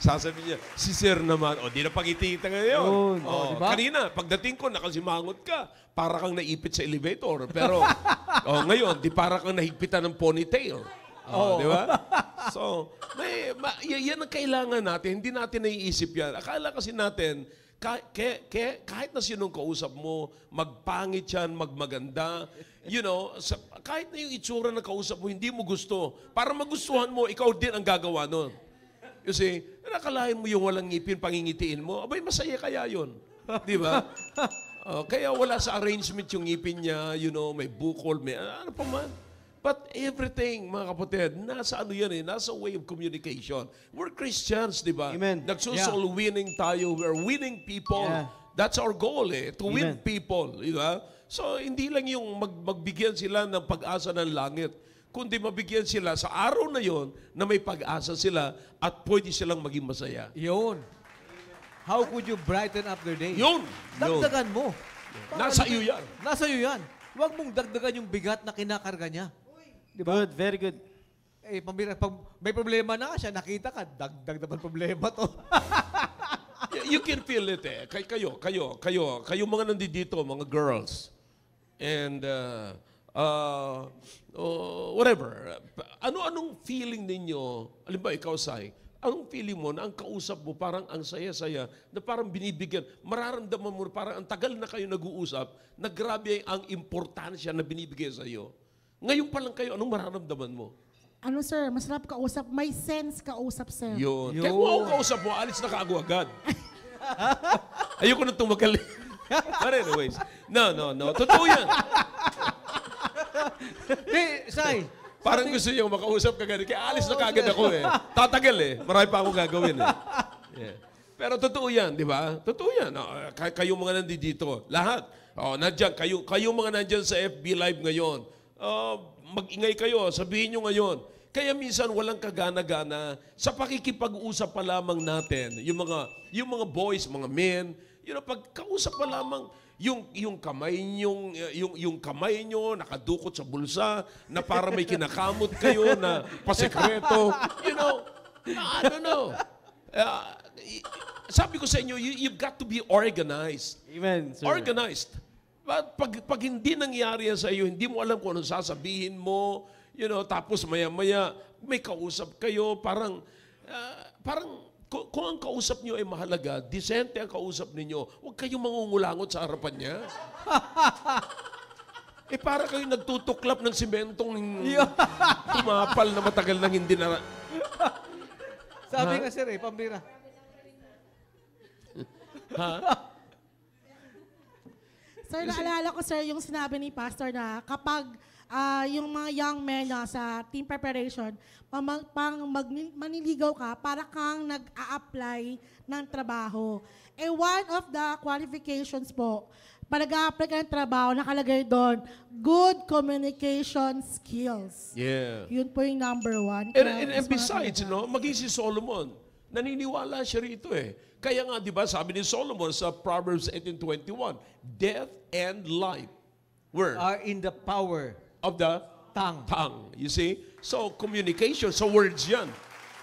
Sasabihin niya, si Sir naman, di na pangiti-kita ngayon. Yun. Diba? Kanina, pagdating ko, nakasimangot ka. Para kang naipit sa elevator. Pero, ngayon, di para kang nahigpitan ng ponytail. Di ba? So, yan ang kailangan natin. Hindi natin naiisip yan. Akala kasi natin, kahit na sinong kausap mo, magpangit yan, magmaganda, kahit na yung itsura ng kausap mo, hindi mo gusto. Para magustuhan mo, ikaw din ang gagawa nun. You see, nakalain mo yung walang ngipin, pangingitiin mo, abay, masaya kaya yun. Di ba? Kaya wala sa arrangement yung ngipin niya, may bukol, may ano pa man. But everything, mga kapatid, nasa ano yan nasa way of communication. We're Christians, di ba? Amen. Nagsusoul winning tayo. We're winning people. Yeah. That's our goal to win Amen. people. Di ba? So, hindi lang yung magbigyan sila ng pag-asa ng langit, kundi mabigyan sila sa araw na yon na may pag-asa sila at pwede silang maging masaya. Yun. How could you brighten up their day? Yun! Dagdagan mo. Nasa iyo yan. Nasa iyo yan. Huwag mong dagdagan yung bigat na kinakarga niya. Good, very good. Eh, pambira, pag may problema na siya, nakita ka, dagdag naman problema to. You can feel it Kayo mga nandito, mga girls. And whatever. Anong feeling ninyo? Halimbawa, ikaw, Sai, anong feeling mo na ang kausap mo parang ang saya-saya, na parang binibigyan, mararamdaman mo parang ang tagal na kayo nag-uusap, na grabe ang importansya na binibigay sa iyo. Ngayon pa lang kayo, anong mararamdaman mo? Ano sir, masarap kausap. May sense kausap sir. Yun. Kaya kung ako kausap mo, alis na kaagad agad. Ayoko na tumagal. But anyways, no. Totoo yan. Sai, Parang gusto niyo makausap ka ganun. Kaya alis na kagad ako eh. Tatagal eh. Marami pa akong gagawin eh. Yeah. Pero totoo yan, di ba? Totoo yan. Kayong mga nandito, lahat. Nandiyan, kayo mga nandyan sa FB Live ngayon. Mag-ingay kayo, sabihin nyo ngayon. Kaya minsan walang kagana-gana sa pakikipag-usap pa lamang natin. Yung mga boys, mga men, pagkausap pa lamang, yung kamay nyo nakadukot sa bulsa na para may kinakamot kayo na pasekreto. I don't know. Sabi ko sa inyo, you've got to be organized. Amen, sir. Organized. But pag hindi nangyari yan sa iyo, hindi mo alam kung ano sasabihin mo, tapos maya-maya may kausap kayo, parang kung ang kausap niyo ay mahalaga, disente ang kausap ninyo, huwag kayong mangungulangot sa harapan niya. Para kayo nagtutuklap ng simentong tumapal na matagal nang hindi na... sabi nga sir pambira. Sir, naalala ko sir yung sinabi ni Pastor na kapag yung mga young men sa team preparation, maniligaw ka, para kang nag-a-apply ng trabaho. One of the qualifications po, para nag-a-apply ka ng trabaho, nakalagay doon, good communication skills. Yeah. Yun po yung number one. And besides, maging si Solomon, naniniwala siya rito eh. Kaya nga, di ba, sabi ni Solomon sa Proverbs 18:21, death and life Are in the power of the tongue. You see? So, communication, so words yan.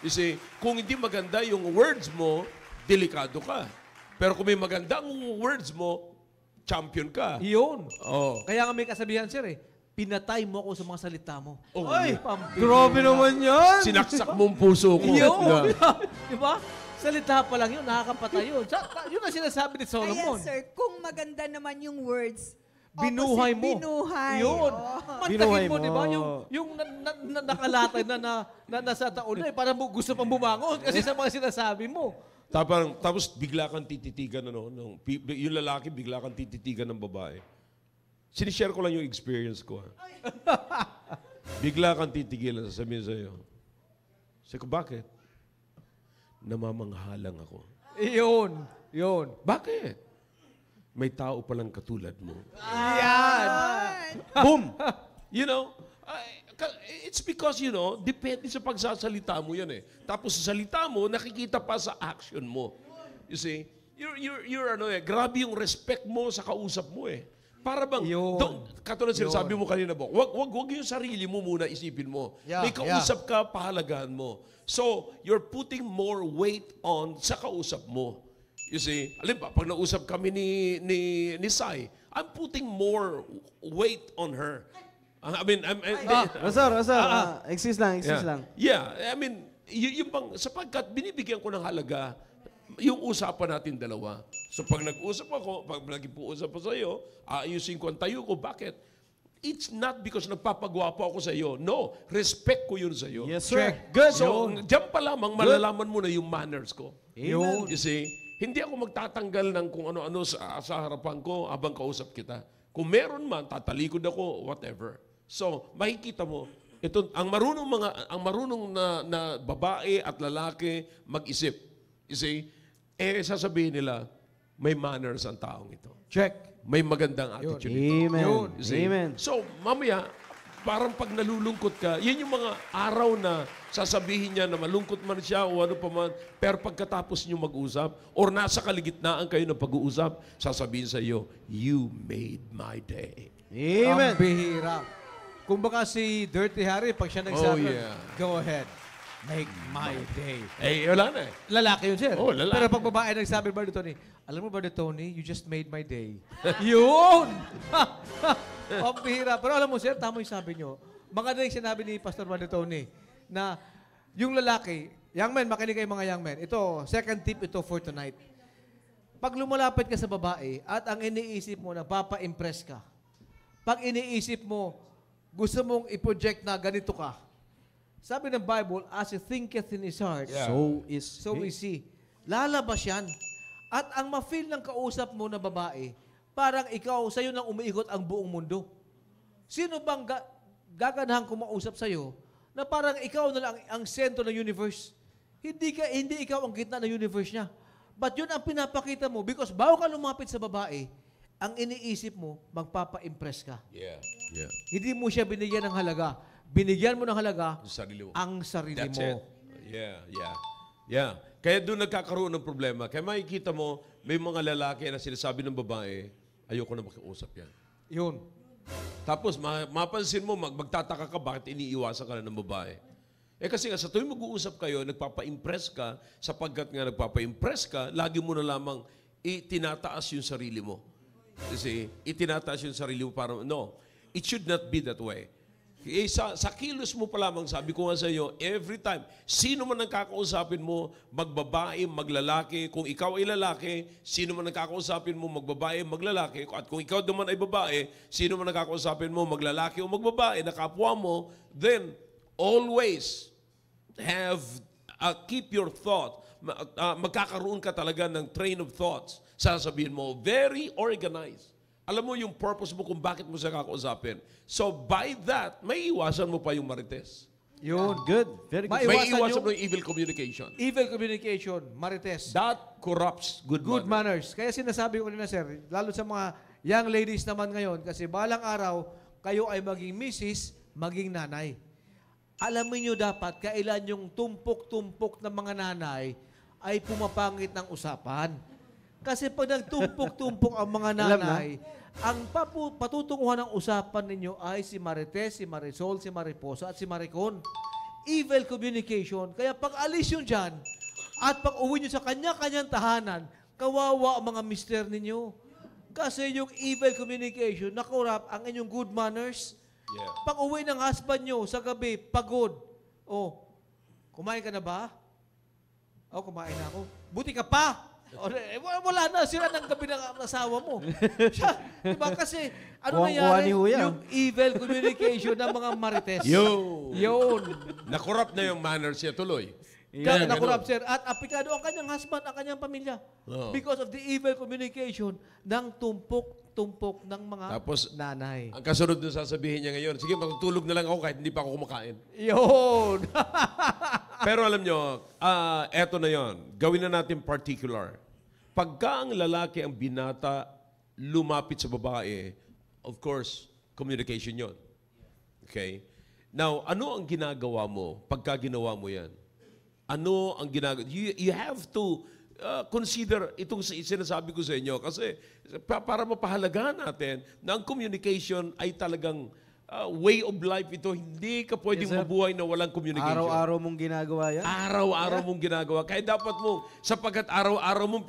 You see, kung hindi maganda yung words mo, delikado ka. Pero kung may maganda ang words mo, champion ka. Yun. Oh. Kaya nga may kasabihan sir pinatay mo ako sa mga salita mo. Oh, Ay, Pambihira. grabe naman yan. Sinaksak mo ang puso ko. Yun! Yeah. Di ba? Salita pa lang yun, nakakapatay yun. Yun ang sinasabi ni Solomon. Ayan, sir. Kung maganda naman yung words, Binuhay mo. Binuhay. Yun. Oh. Binuhay Mantakin mo, mo. di ba? Yung nakalatay na nasa taon na, parang gusto pang bumangon kasi sa mga sinasabi mo. Tapos bigla kang tititigan, yung lalaki bigla kang tititigan ng babae. Sinishare ko lang yung experience ko. Bigla kang titigilan, sasabihin sa'yo. Sabi ko, bakit? Namamanghalang ako. Yun. Bakit? May tao palang katulad mo. Boom! You know, it's because, depende sa pagsasalita mo yan eh. Tapos sa salita mo, nakikita pa sa action mo. You see? Grabe yung respect mo sa kausap mo eh. Para bang, katulad sinasabi mo kanina, wag yung sarili mo muna isipin mo. Yeah, May kausap ka, pahalagahan mo. So, you're putting more weight on sa kausap mo. You see, alam ba, pag nausap kami ni Sai, I'm putting more weight on her. Rasar, excuse lang. Yeah, I mean, yung bang, sapagkat binibigyan ko ng halaga yung usapan natin dalawa. So pag nag-usap ako, pag nag-ipuusap ako sa iyo, ayusin ko ang tayo ko. Bakit? It's not because nagpapagwapo ako sa iyo. No, respect ko yun sa iyo. Yes, sir. Check. Good. So, diyan pa lamang malalaman mo na yung manners ko. Amen. You see, hindi ako magtatanggal ng kung ano-ano sa harapan ko habang kausap kita. Kung meron man, tatalikod ako, whatever. So, makikita mo, ito, ang marunong na babae at lalaki mag-isip. You see, sasabihin nila, may manners ang taong ito. Check. May magandang attitude ito. Amen. You see? Amen. So, mamaya, parang pag nalulungkot ka, yan yung mga araw na sasabihin niya na malungkot man siya o ano pa man, pero pagkatapos niyo mag-usap, or nasa kaligitnaan kayo ng pag-uusap, sasabihin sa iyo, you made my day. Amen. Ang bihira. Kung baka si Dirty Harry, pag siya nagsabi, Oh, yeah. go ahead. Make my day. Wala na eh. Lalaki yun, sir. Oh, lalaki. Pero pag babae nagsabi, Brother Tony, alam mo, Brother Tony, you just made my day. Yun! Ang bihira. Pero alam mo, sir, tama yung sabi nyo. Maganda yung sinabi ni Pastor Brother Tony na yung lalaki, young men, makinig kayo mga young men. Ito, second tip ito for tonight. Pag lumalapit ka sa babae at ang iniisip mo, nagpapa-impress ka. Pag iniisip mo, gusto mong i-project na ganito ka. Sabi ng Bible, as he thinketh in his heart, Yeah. so is he. Lalabas yan. At ang ma-feel ng kausap mo na babae, parang ikaw, sa'yo nang umiikot ang buong mundo. Sino bang gaganahang kumausap sa'yo na parang ikaw na lang ang sentro ng universe? Hindi ikaw ang gitna ng universe niya. But yun ang pinapakita mo because bago ka lumapit sa babae, ang iniisip mo, magpapa-impress ka. Yeah. Hindi mo siya binigyan ng halaga. Binigyan mo ng halaga Yung sarili mo. ang sarili That's mo. it. Yeah. Kaya doon nagkakaroon ng problema. Kaya makikita mo, may mga lalaki na sinasabi ng babae, ayoko na makiusap yan. Yun. Tapos mapansin mo, magtataka ka bakit iniiwasan ka na ng babae. Kasi nga, sa tuwing mag-uusap kayo, nagpapa-impress ka, sapagkat nga nagpapa-impress ka, lagi mo na lamang itinataas yung sarili mo. Kasi itinataas yung sarili mo para, no, it should not be that way. Sa kilos mo pa lamang, sabi ko nga sa iyo, every time, sino man ang kakausapin mo, magbabae, maglalaki, kung ikaw ay lalaki, sino man ang kakausapin mo, magbabae, maglalaki, at kung ikaw naman ay babae, sino man ang kakausapin mo, maglalaki o magbabae, na kapwa mo, then, always keep your thought. Magkakaroon ka talaga ng train of thoughts. Sasabihin mo, very organized. Alam mo yung purpose mo kung bakit mo siya kakausapin. So by that, may iwasan mo pa yung marites. Yun. Good. Very good. May May iwasan iwasan yung- mo yung evil communication. Evil communication, marites. That corrupts good Manners. manners. Kaya sinasabi ko nila, sir, lalo sa mga young ladies naman ngayon, kasi balang araw, kayo ay maging misis, maging nanay. Alamin nyo dapat, kailan yung tumpok-tumpok ng mga nanay ay pumapangit ng usapan. Kasi pag nagtumpok-tumpok ang mga Alam na. nanay, ang patutunguhan ng usapan ninyo ay si Marites, si Marisol, si Mariposa, at si Maricon. Evil communication. Kaya pag alis yun dyan, at pag uwi nyo sa kanya-kanyang tahanan, kawawa ang mga mister ninyo. Kasi yung evil communication, nakurap ang inyong good manners. Yeah. Pag uwi ng husband nyo sa gabi, pagod. Oh, kumain ka na ba? Oh, kumain na ako. Buti ka pa. O, wala na, sira ng gabi ng asawa mo. Siya, diba? Kasi, ano Kuwang-kuwa nangyari? ni Huya. Yung evil communication ng mga marites. Yun. Nakorrupt na yung manners niya tuloy. Kaya Ganun. nakurap, sir. At aplikado ang kanyang husband, ang kanyang pamilya. Oo. Because of the evil communication ng tumpok-tumpok ng mga Tapos, nanay. Ang kasunod na sasabihin niya ngayon, sige, matutulog na lang ako kahit hindi pa ako kumakain. Yun. Pero alam nyo, eto na yon. Gawin na natin particular. Pagka ang lalaki ang binata, lumapit sa babae, of course, communication yon. Okay? Now, ano ang ginagawa mo pagka ginawa mo yan? Ano ang ginagawa? You have to consider itong sinasabi ko sa inyo kasi para mapahalagahan natin na ang communication ay talagang way of life ito. Hindi ka pwedeng Yes, sir. mabuhay na walang communication. Araw-araw mong ginagawa yan. Araw-araw mong ginagawa. Kaya dapat mo, sapagkat araw-araw mong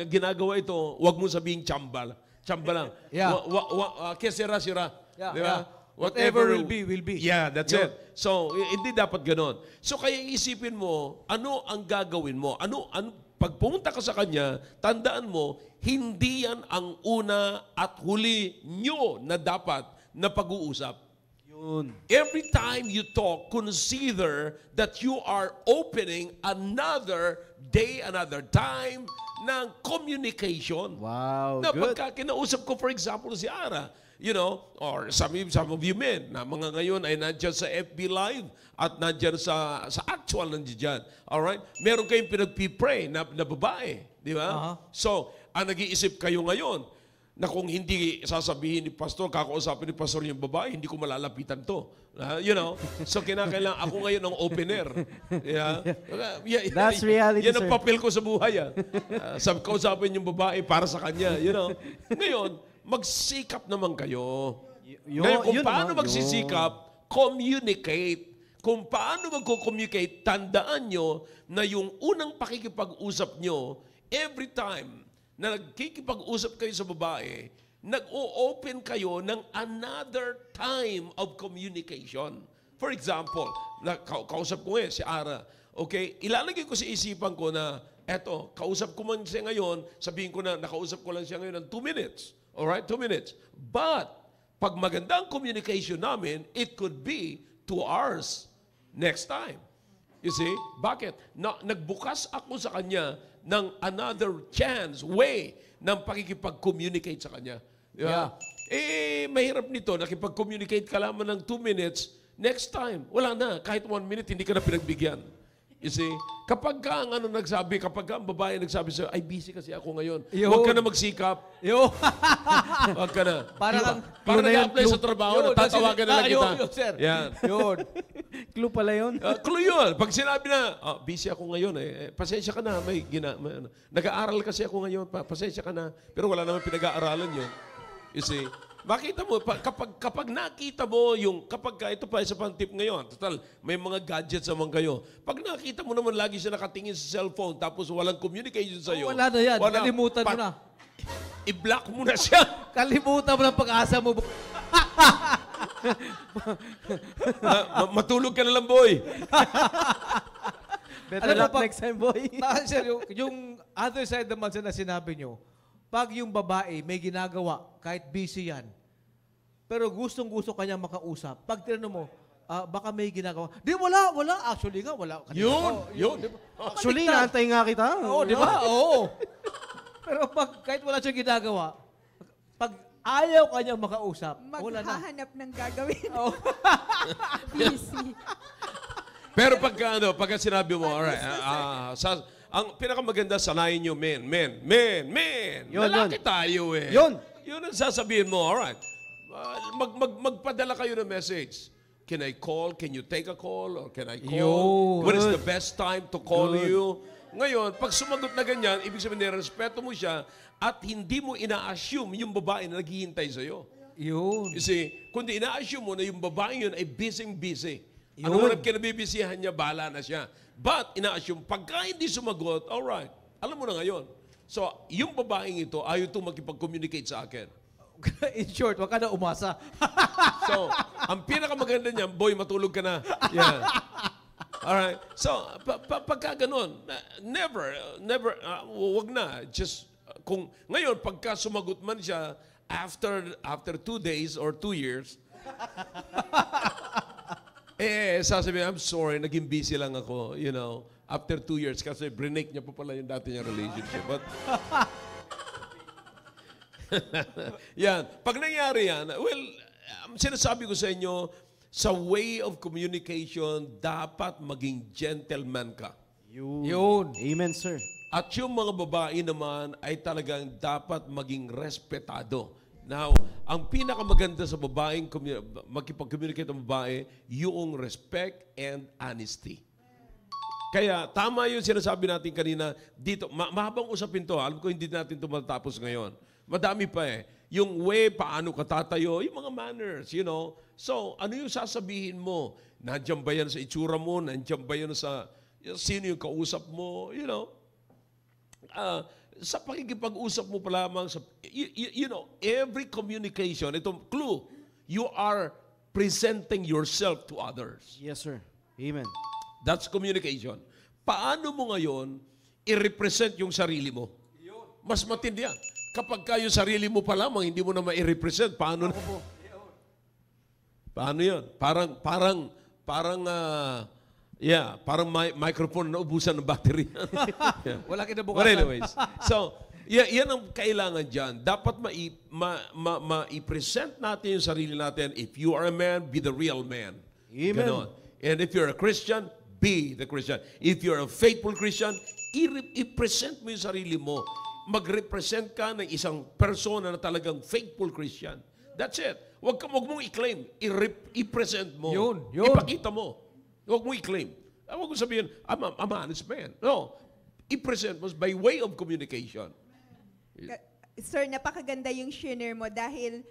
ginagawa ito, huwag mong sabihin tsamba. Tsamba lang. Yeah. Kaya sira-sira. Yeah, Di ba? yeah. Whatever will be, will be. Yeah, that's it. So, hindi dapat ganon. So, kaya isipin mo, ano ang gagawin mo? Pag pumunta ka sa kanya, tandaan mo, hindi yan ang una at huli nyo na dapat na pag-uusap. Yun. Every time you talk, consider that you are opening another day, another time ng communication. Wow, Na good. pagka kinausap ko, for example, si Ara, you know, or some of you men, na mga ngayon ay nandyan sa FB Live at nandyan sa actual nandyan. Alright? Meron kayong pinagpipray na babae. Di ba? So, ang nag-iisip kayo ngayon, na kung hindi sasabihin ni pastor, kakausapin ni pastor yung babae, hindi ko malalapitan to. You know? So, kinakailangan ako ngayon ang opener. Yeah? That's reality, Yan ang sir. papel ko sa buhay. Sabi, kausapin yung babae para sa kanya. You know? Ngayon, magsikap naman kayo. Ngayon, kung yun paano naman, magsisikap, communicate. Kung paano magko-communicate, tandaan nyo na yung unang pakikipag-usap nyo, every time na nagkikipag-usap kayo sa babae, nag-o-open kayo ng another time of communication. For example, kausap ko ngayon si Ara. Okay? Ilalagay ko sa isipan ko na, eto, kausap ko man siya ngayon, sabihin ko na, nakausap ko lang siya ngayon ng 2 minutes. Alright? 2 minutes. But, pag maganda ang communication namin, it could be 2 hours next time. You see? Bakit? Nagbukas ako sa kanya ng another chance, way ng pakikipag-communicate sa kanya. Yeah. Mahirap nito, nakipag-communicate ka lamang ng 2 minutes, next time, wala na. Kahit 1 minute, hindi ka na pinagbigyan. You see? Kapag ka ang nagsabi, kapag ka ang babae nagsabi sa'yo, ay busy kasi ako ngayon. Yun. Huwag ka na magsikap. Yo. Huwag ka na. Parang Para yun na yun, nag-apply sa trabaho, natatawagan na lang kita. Yun, sir. Yan. Yun. Clue pala yun. Clue yun. Pag sinabi na, busy ako ngayon pasensya ka na, nag-aaral kasi ako ngayon, pasensya ka na. Pero wala naman pinag-aaralan yun. You see? Makita mo, kapag nakita mo ito pa, isa pang tip ngayon, total, may mga gadgets naman kayo. Pag nakita mo naman lagi siya nakatingin sa cellphone, tapos walang communication sa'yo. Wala na yan. Kalimutan mo na. I-block mo na siya. Kalimutan mo ng pag-asa mo. Matulog ka na lang, boy. Better Alam mo, luck pag- next time, boy. Sir, yung other side naman sa sinabi nyo, pag yung babae may ginagawa, kahit busy yan, pero gustong-gusto kanya makausap, pag tinanong mo, baka may ginagawa. Di, wala. Actually nga, wala. Yun. Di ba? Actually, Baliktad. naantay nga kita. Oo, di ba? Oo. Pero kahit wala siyang ginagawa, pag ayaw kanya makausap, wala na. Maghahanap ng gagawin. Oo. Busy. Pero pagka sinabi mo, alright, ang pinakamaganda, sanayin nyo, men. Yun, Lalaki tayo eh. Yun. Yun ang sasabihin mo, alright. Magpadala kayo ng message. Can I call? Can you take a call? Or can I call? Yun. When is the best time to call you? Ngayon, pag sumagot na ganyan, ibig sabihin, respeto mo siya at hindi mo ina-assume yung babae na naghihintay sa'yo. Yun. You see, kundi ina-assume mo na yung babae yun ay busy. Yun. Ano man ang kinabibisihan niya, bahala na siya. But, ina-assume, pagka hindi sumagot, alright, alam mo na ngayon. So, yung babaeng ito, ayaw itong makipag-communicate sa akin. In short, wag ka na umasa. So, ang pinakamaganda niyan, boy, matulog ka na. Yan. Alright. So, pagka ganun, never, wag na. Just, kung, ngayon, pagka sumagot man siya, after 2 days or 2 years, sasabihin, I'm sorry, naging busy lang ako, you know, after 2 years, kasi brinake niya pa pala yung dati niyang relationship. But, yan. Pag nangyari yan, well, sinasabi ko sa inyo, sa way of communication, dapat maging gentleman ka. Yun. Amen, sir. At yung mga babae naman ay talagang dapat maging respetado. Now, ang pinakamaganda sa babaeng makipag-communicate ng babae, yung respect and honesty. Kaya tama yung sinasabi natin kanina dito. Mahabang usapin to. Alam ko hindi natin ito matapos ngayon. Madami pa eh. Yung way, paano ka tatayo, yung mga manners, you know. So, ano yung sasabihin mo? Nandiyan ba yan sa itsura mo? Nandiyan ba yan sa sino yung kausap mo? You know. Sa pakikipag-usap mo pa lamang, you know, every communication, itong clue, you are presenting yourself to others. Yes, sir. Amen. That's communication. Paano mo ngayon i-represent yung sarili mo? Mas matindi yan. Kapag ka yung sarili mo pa lamang, hindi mo na ma-represent, paano na? Paano yun? Parang microphone na ubusan ng battery. Yeah. Wala kinabukasan. But anyways, so, yan ang kailangan dyan. Dapat ma-present natin yung sarili natin. If you are a man, be the real man. Amen. Ganon. And if you're a Christian, be the Christian. If you're a faithful Christian, i-present mo yung sarili mo. Mag-represent ka ng isang persona na talagang faithful Christian. That's it. Huwag mong i-claim. I-present mo. Yun. Ipakita mo. Huwag mo i-claim. Huwag mo sabihin, I'm a honest man. No. I-present mo by way of communication. Sir, napakaganda yung share mo dahil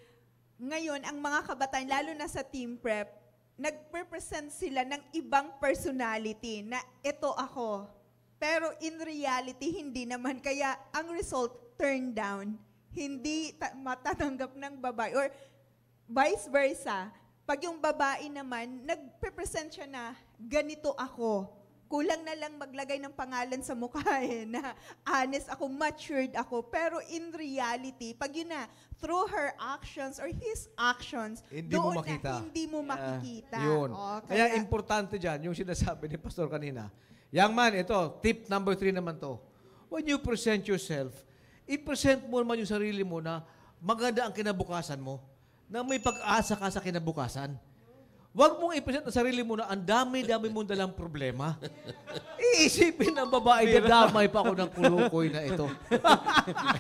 ngayon, ang mga kabataan, lalo na sa team prep, nag-represent sila ng ibang personality na ito ako. Pero in reality, hindi naman. Kaya ang result, turn down. Hindi matatanggap ng babae. Or vice versa. Pag yung babae naman, nag-present siya na ganito ako. Kulang na lang maglagay ng pangalan sa mukha na honest ako, matured ako. Pero in reality, pag yun na, through her actions or his actions, Hindi mo makita. hindi mo makikita. Yun. Oh, Kaya importante dyan, yung sinasabi ni Pastor kanina. Young man, ito, tip number 3 naman to. When you present yourself, i-present mo naman yung sarili mo na maganda ang kinabukasan mo, na may pag-asa ka sa kinabukasan. Huwag mong i-present ang sarili mo na ang dami-dami mong dalang problema. Iisipin ng babae, dadamay pa ako ng kulukoy na ito.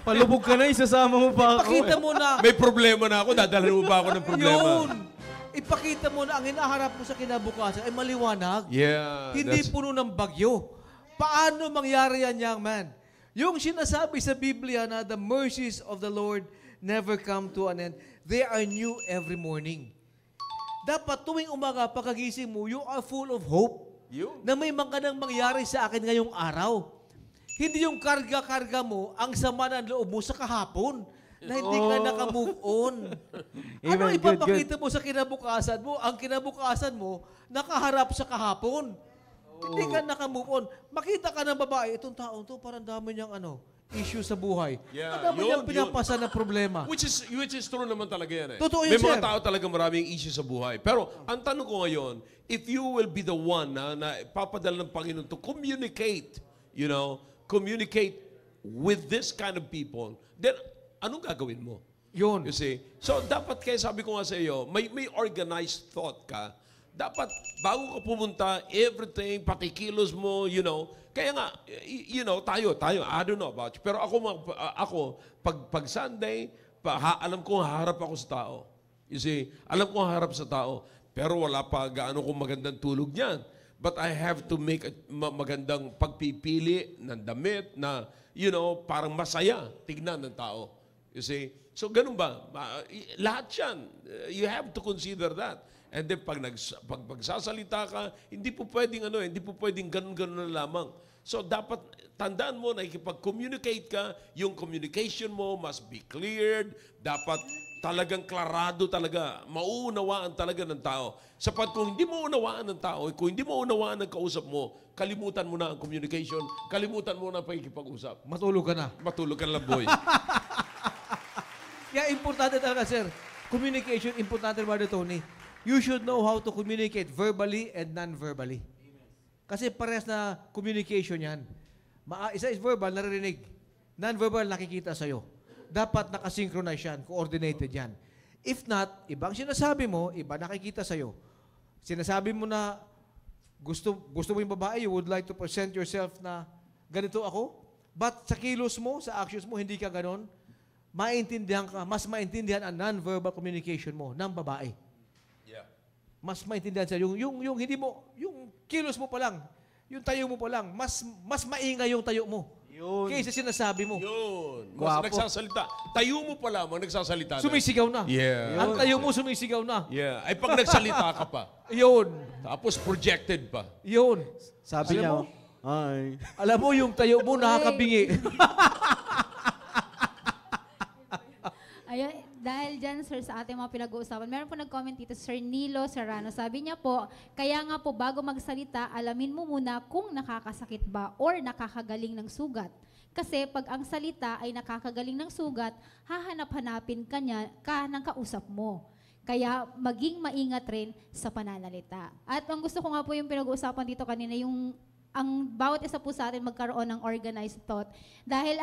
Palubog ka na, isasama mo pa ako. Ipakita mo na, May problema na ako, dadalhin mo ba ako ng problema? yun. Ipakita mo na ang hinaharap mo sa kinabukasan ay maliwanag. Yeah. Hindi that's- puno ng bagyo. Paano mangyari yan, young man? Yung sinasabi sa Biblia na the mercies of the Lord never come to an end. They are new every morning. Dapat tuwing umaga, pagkagising mo, you are full of hope Yun. na may magandang mangyari sa akin ngayong araw. Hindi yung karga-karga mo ang sama ng loob mo sa kahapon na hindi ka naka-move on. Ano Amen. ipapakita mo sa kinabukasan mo? Ang kinabukasan mo, nakaharap sa kahapon. Hindi ka naka-move on. Makita ka ng babae, itong taong to, parang dami niyang issue sa buhay. Yeah, Ang dami niyang yun. pinapasa ng problema. Which is true naman talaga yan eh. Totoo yun, May mga sir. tao talaga maraming issue sa buhay. Pero ang tanong ko ngayon, if you will be the one na papadala ng Panginoon to communicate, you know, communicate with this kind of people, then anong gagawin mo? Yun. You see? So dapat kaya sabi ko nga sa iyo, may organized thought ka. Dapat bago ka pumunta, everything, pati kilos mo, you know. Kaya nga, you know, tayo, I don't know about you. Pero ako pag Sunday, alam ko haharap ako sa tao. You see? Alam ko haharap sa tao. Pero wala pa gaano kong magandang tulog niyan. But I have to make magandang pagpipili ng damit na, you know, parang masaya tignan ng tao. You see? So, ganun ba? Lahat yan. You have to consider that. And then, pag magsasalita ka, hindi po pwedeng ganun-ganun na lamang. So, dapat tandaan mo na ikipag-communicate ka, yung communication mo must be cleared. Dapat talagang klarado talaga, mauunawaan talaga ng tao. Sapat kung hindi mo unawaan ng tao, kung hindi mo unawaan ng kausap mo, kalimutan mo na ang communication, kalimutan mo na ang pakikipag-usap. Matulog ka na. Matulog ka na lang, boy. Kaya importante talaga, sir. Communication, importante, Brother Tony. You should know how to communicate verbally and non-verbally. Kasi parehas na communication yan. Isa is verbal, naririnig. Non-verbal, nakikita sa'yo. Dapat nakasynchronize yan, coordinated yan. If not, ibang sinasabi mo, iba nakikita sa'yo. Sinasabi mo na gusto mo yung babae, you would like to present yourself na ganito ako, but sa kilos mo, sa actions mo, hindi ka ganon, mas maintindihan ang non-verbal communication mo ng babae. Yeah. Mas maintindihan siya. Yung hindi mo, yung kilos mo pa lang, yung tayo mo pa lang, mas maingay yung tayo mo. Yun. Kaysa sinasabi mo. Yun. Mas Gwapo. nagsasalita. Tayo mo pa lamang nagsasalita na. Sumisigaw na. Yeah. Ang tayo mo sumisigaw na. Yeah. Ay pag nagsalita ka pa. Yun. Tapos projected pa. Yun. Sabi Alam niya, mo? ay. Alam mo yung tayo mo nakakabingi. Ayun, dahil dyan, sir, sa ating mga pinag-uusapan, meron po nag-comment dito, Sir Nilo Serrano. Sabi niya po, kaya nga po, bago magsalita, alamin mo muna kung nakakasakit ba or nakakagaling ng sugat. Kasi pag ang salita ay nakakagaling ng sugat, hahanap-hanapin ka ng kausap mo. Kaya maging maingat rin sa pananalita. At ang gusto ko nga po yung pinag-uusapan dito kanina, ang bawat isa po sa atin magkaroon ng organized thought. Dahil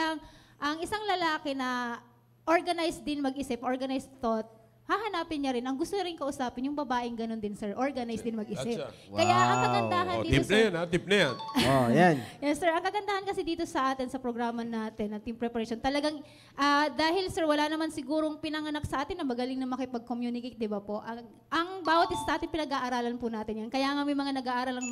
ang isang lalaki na organized din mag-isip, organized thought, hahanapin niya rin. Ang gusto rin kausapin, yung babaeng ganun din, sir. Organized din mag-isip. Gotcha. Kaya ang kagandahan Oh, dito, tip na sir, yan, ha? Tip na yan. Oh, yan. yes, sir. Ang kagandahan kasi dito sa atin, sa programa natin, na team preparation, talagang, dahil, sir, wala naman sigurong pinanganak sa atin na magaling na makipag-communicate, di ba po? Ang bawat isa sa atin, pinag-aaralan po natin yan. Kaya nga may mga nag-aaral ng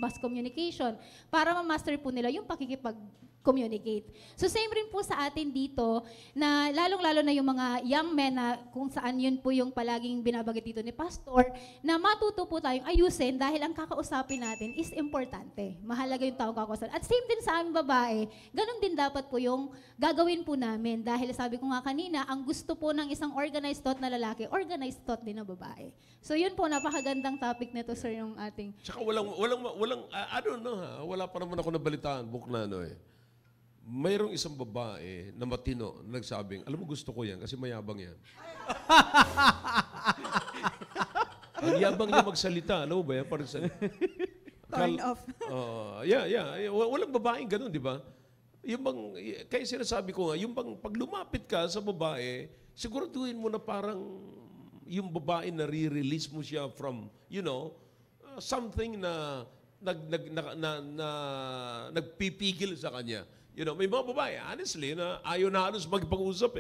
mass communication para ma-master po nila yung pakikipag-communicate. So, same rin po sa atin dito, na lalong-lalo na yung mga young men na kung saan yun po yung palaging binabagit dito ni Pastor, na matuto po tayong ayusin dahil ang kakausapin natin is importante. Mahalaga yung taong kakausapin. At same din sa aming babae, ganun din dapat po yung gagawin po namin. Dahil sabi ko nga kanina, ang gusto po ng isang organized thought na lalaki, organized thought din na babae. So yun po, napakagandang topic nito, sir, yung ating... Tsaka wala pa naman ako nabalitaan, bukla, mayroong isang babae na matino na nagsabing, alam mo gusto ko yan kasi mayabang yan. Ang yabang niya magsalita. Alam mo ba yan? Parang Turn off. yeah. Walang babaeng ganun, di ba? Yung bang, kaya sinasabi ko nga, yung bang pag lumapit ka sa babae, siguraduhin mo na parang yung babae na re-release mo siya from, something na nagpipigil sa kanya. May mga babae, honestly, na ayaw na halos magpag-usap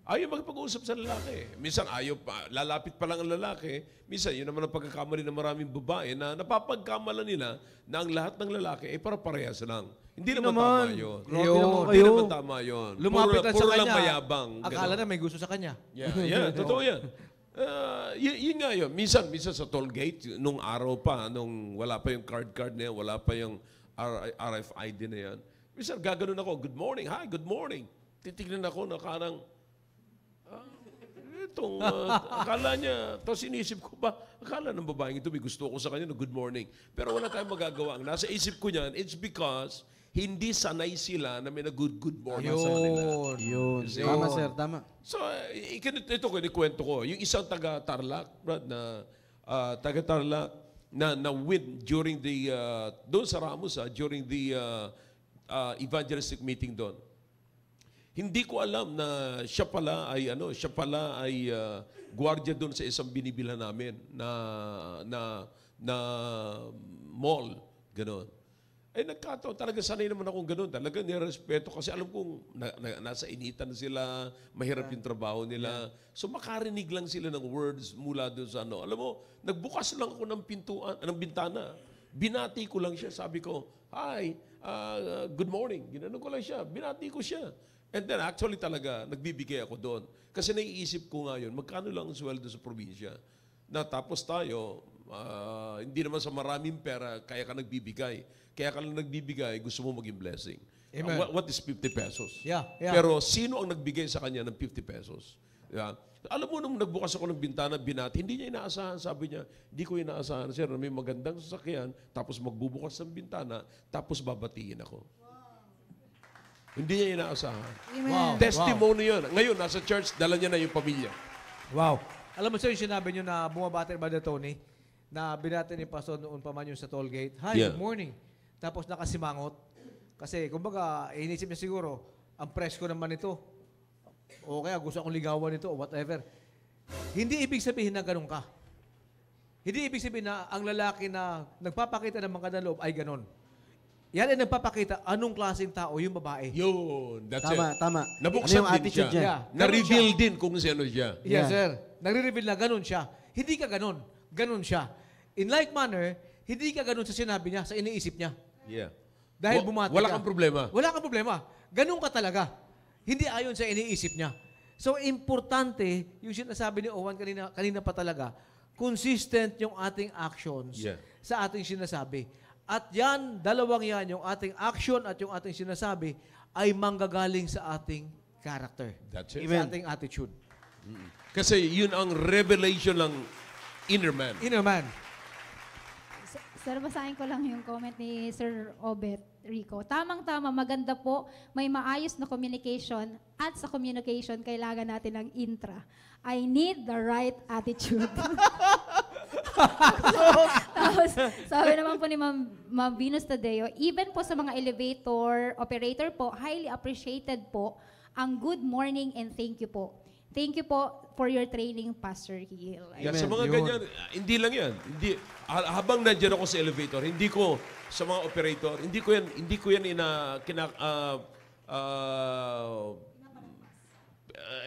Ayaw magpag-usap sa lalaki. Minsan ayaw pa, lalapit pa lang ang lalaki. Minsan, yun naman ang pagkakamali ng maraming babae na napapagkamala nila na ang lahat ng lalaki ay para-parehas lang. Hindi naman tama yun. Grabe naman Hindi kayo. naman tama yun. Lumapit lang sa Puro kanya. lang mayabang. Akala Ganun. na may gusto sa kanya. Yeah, totoo yan. Yun nga yun. Minsan sa toll gate, nung araw pa, nung wala pa yung card na yan, wala pa yung RFID na yan, minsan gaganon ako, good morning, hi, good morning. Titignan ako na karang, akala niya, tapos inisip ko pa, akala ng babaeng ito, may gusto ko sa kanya na good morning. Pero wala tayong magagawa. Ang nasa isip ko niyan, it's because hindi sanay sila na may na good morning sa kanila. Yun. See? Tama, sir. Tama. So, ito kinikwento ko. Yung isang taga-Tarlac, Brad, taga-Tarlac, na win during the, doon sa Ramos, during the evangelistic meeting doon. Hindi ko alam na siya pala ay gwardiya doon sa isang binibilhan namin na mall, gano'n. Ay nagkataon, talaga sanay naman akong gano'n. Talaga nirespeto kasi alam kong nasa initan sila, mahirap yung trabaho nila. So makarinig lang sila ng words mula doon sa ano. Alam mo, nagbukas lang ako ng pintuan, ng bintana. Binati ko lang siya. Sabi ko, hi, good morning. Ginano ko lang siya. Binati ko siya. And then actually talaga, nagbibigay ako doon. Kasi naiisip ko nga yun, magkano lang ang sweldo sa probinsya. Na tapos tayo, hindi naman sa maraming pera, kaya ka nagbibigay. Kaya ka lang nagbibigay, gusto mo maging blessing. Amen. What is 50 pesos? Yeah. Pero sino ang nagbigay sa kanya ng 50 pesos? Yeah. Alam mo, nung nagbukas ako ng bintana, binati, hindi niya inaasahan. Sabi niya, hindi ko inaasahan, sir, na may magandang sasakyan, tapos magbubukas ng bintana, tapos babatiin ako. Hindi niya inaasahan. Wow. Testimony yun. Ngayon, nasa church, dala niya na yung pamilya. Wow. Alam mo sir, yung sinabi nyo na bumabati ba na Tony, na binati ni Pastor noon pa man yung sa toll gate. Hi, Yeah. good morning. Tapos nakasimangot. Kasi, kumbaga, inisip niya siguro, ang presko naman ito. O kaya gusto akong ligawan ito o whatever. Hindi ibig sabihin na ganun ka. Hindi ibig sabihin na ang lalaki na nagpapakita ng magandang loob ay ganun. Yan ay nagpapakita anong klaseng tao yung babae. Yun, that's Tama, it. tama. Nabuksan Ano yung din attitude siya. dyan? Yeah. Na-reveal din kung sino siya. Yes, Yeah. sir. Nagre-reveal na ganun siya. Hindi ka ganun. Ganun siya. In like manner, hindi ka ganun sa sinabi niya, sa iniisip niya. Yeah. Dahil bumati Wala ka. kang problema. Wala kang problema. Ganun ka talaga. Hindi ayon sa iniisip niya. So, importante, yung sinasabi ni Owen kanina pa talaga, consistent yung ating actions Yeah. sa ating sinasabi. At yan, dalawang yan, yung ating action at yung ating sinasabi, ay manggagaling sa ating character. That's it. Sa ating attitude. Kasi yun ang revelation ng inner man. Inner man. Sir, basahin ko lang yung comment ni Sir Obet Rico. Tamang-tama, maganda po. May maayos na communication at sa communication, kailangan natin ng intra. I need the right attitude. Tapos, sabi naman po ni Ma'am Venus Tadeo, even po sa mga elevator operator po, highly appreciated po ang good morning and thank you po. Thank you po for your training, Pastor Hill. Yeah, sa mga Yun. ganyan, hindi lang yan. Hindi, habang nandiyan ako sa elevator, hindi ko, sa mga operator, hindi ko yan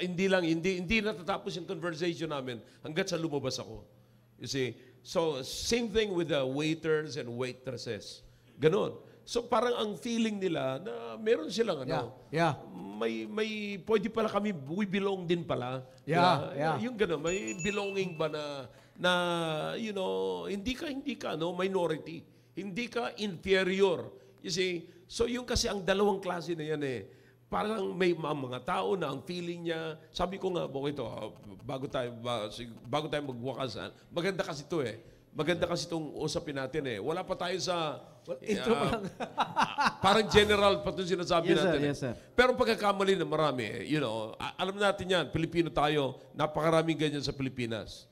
hindi natatapos yung conversation namin hanggat sa lumabas ako. You see? So, same thing with the waiters and waitresses. Ganon. So, parang ang feeling nila na meron silang Yeah. may pwede pala kami, we belong din pala. Yeah, yeah. Yung gano'n, may belonging ba na you know, hindi ka minority. Hindi ka inferior. You see? So yung kasi ang dalawang klase na yan eh. Parang may mga tao na ang feeling niya, sabi ko nga, bago tayo magwakas, maganda kasi ito eh. Maganda kasi itong usapin natin eh. Wala pa tayo sa... Intro pa lang. Parang general pa itong sinasabi Yes, sir. natin. Yes, sir. Pero pagkakamali na marami, you know, alam natin yan, Pilipino tayo, napakaraming ganyan sa Pilipinas.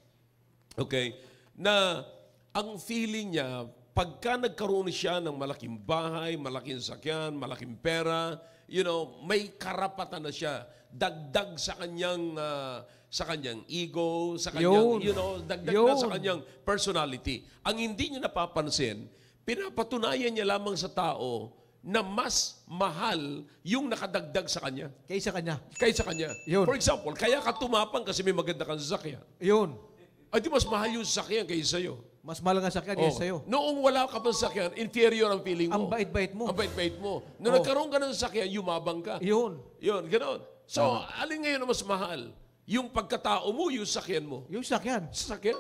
Okay? Na ang feeling niya, pagka nagkaroon siya ng malaking bahay, malaking sakyan, malaking pera, you know, may karapatan na siya. Dagdag sa kanyang ego, sa kanyang, Yun. you know, dagdag Yun. na sa kanyang personality. Ang hindi niya napapansin, pinapatunayan niya lamang sa tao na mas mahal yung nakadagdag sa kanya Kaysa kanya. kaysa kanya. Yun. For example, kaya ka tumapang kasi may maganda kang sasakyan. Yun. Ay, di mas mahal yung sasakyan kaysa sa'yo. Mas mahal ang sakyan Oh. sa'yo. Noong wala ka pang sasakyan, inferior ang feeling mo. Ang bait-bait mo. Ang bait-bait mo. Nung nagkaroon ka ng sasakyan, yumabang ka. Yun. Yun, gano'n. So, alin ngayon na mas mahal? Yung pagkatao mo, yung sasakyan mo. Yung sakyan. Sasakyan.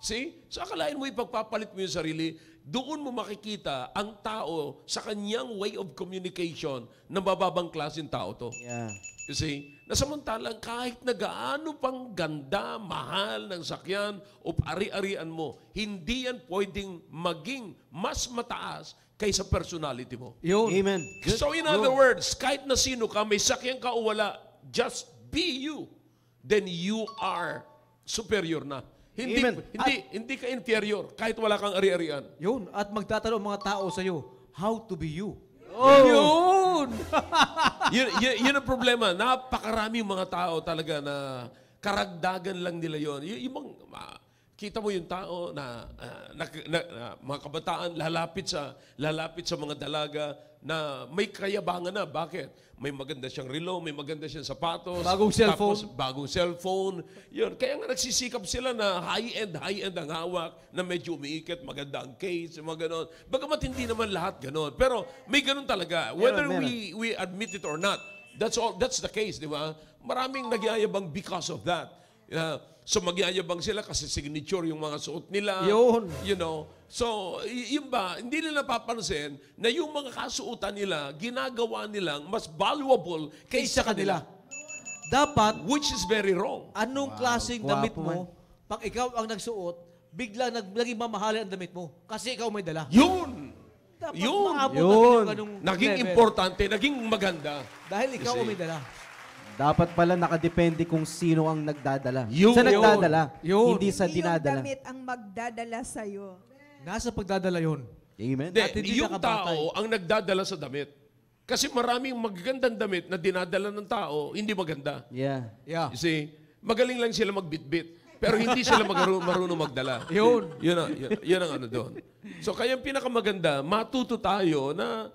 See? So, akalain mo ipagpapalit mo yung sarili, doon mo makikita ang tao sa kanyang way of communication na mababang klaseng tao to. Yeah. You see? Na samantalang kahit na gaano pang ganda, mahal ng sakyan o ari-arian mo, hindi yan pwedeng maging mas mataas kaysa personality mo. Yun. Amen. So in other words, kahit na sino ka, may sakyan ka o wala, just be you. Then you are superior na. Hindi, Amen. hindi ka inferior kahit wala kang ari-arian. Yun. At magtatanong mga tao sa'yo, how to be you. Oh! Yun! Yun ang problema. Napakaraming mga tao talaga na karagdagan lang nila yon. Kita mo yung tao na mga kabataan lalapit sa mga dalaga na may kayabangan na. Bakit? May maganda siyang relo, may maganda siyang sapatos. Bagong cellphone. Tapos bagong cellphone. Yun. Kaya nga nagsisikap sila na high-end ang hawak, na medyo umiikit, maganda ang case, mga ganon. Bagamat hindi naman lahat ganon. Pero may ganon talaga. Whether Meron. we admit it or not, that's the case, di ba? Maraming nagyayabang because of that. So magyayabang sila kasi signature yung mga suot nila. Yun. You know. So, yun ba, hindi nila napapansin na yung mga kasuotan nila, ginagawa nilang mas valuable kaysa kanila. Dapat, which is very wrong. anong klaseng Gwapo damit man. mo, pag ikaw ang nagsuot, bigla naging mamahalin ang damit mo. Kasi ikaw may dala. Yun! Dapat Yun. maabot Yun. natin yung ganung Naging level. importante, naging maganda. Dahil ikaw You see. may dala. Dapat pala nakadepende kung sino ang nagdadala. Yun. Sa nagdadala, Yun. hindi sa Hindi yung dinadala. damit ang magdadala sa'yo. Nasa pagdadala yun. Amen. Hindi, At hindi yung nakabatay. tao ang nagdadala sa damit. Kasi maraming magagandang damit na dinadala ng tao, hindi maganda. Yeah. Yeah. You see, magaling lang sila magbitbit. Pero hindi sila marunong magdala. Yun. Yun ang ano doon. So kaya ang pinakamaganda, matuto tayo na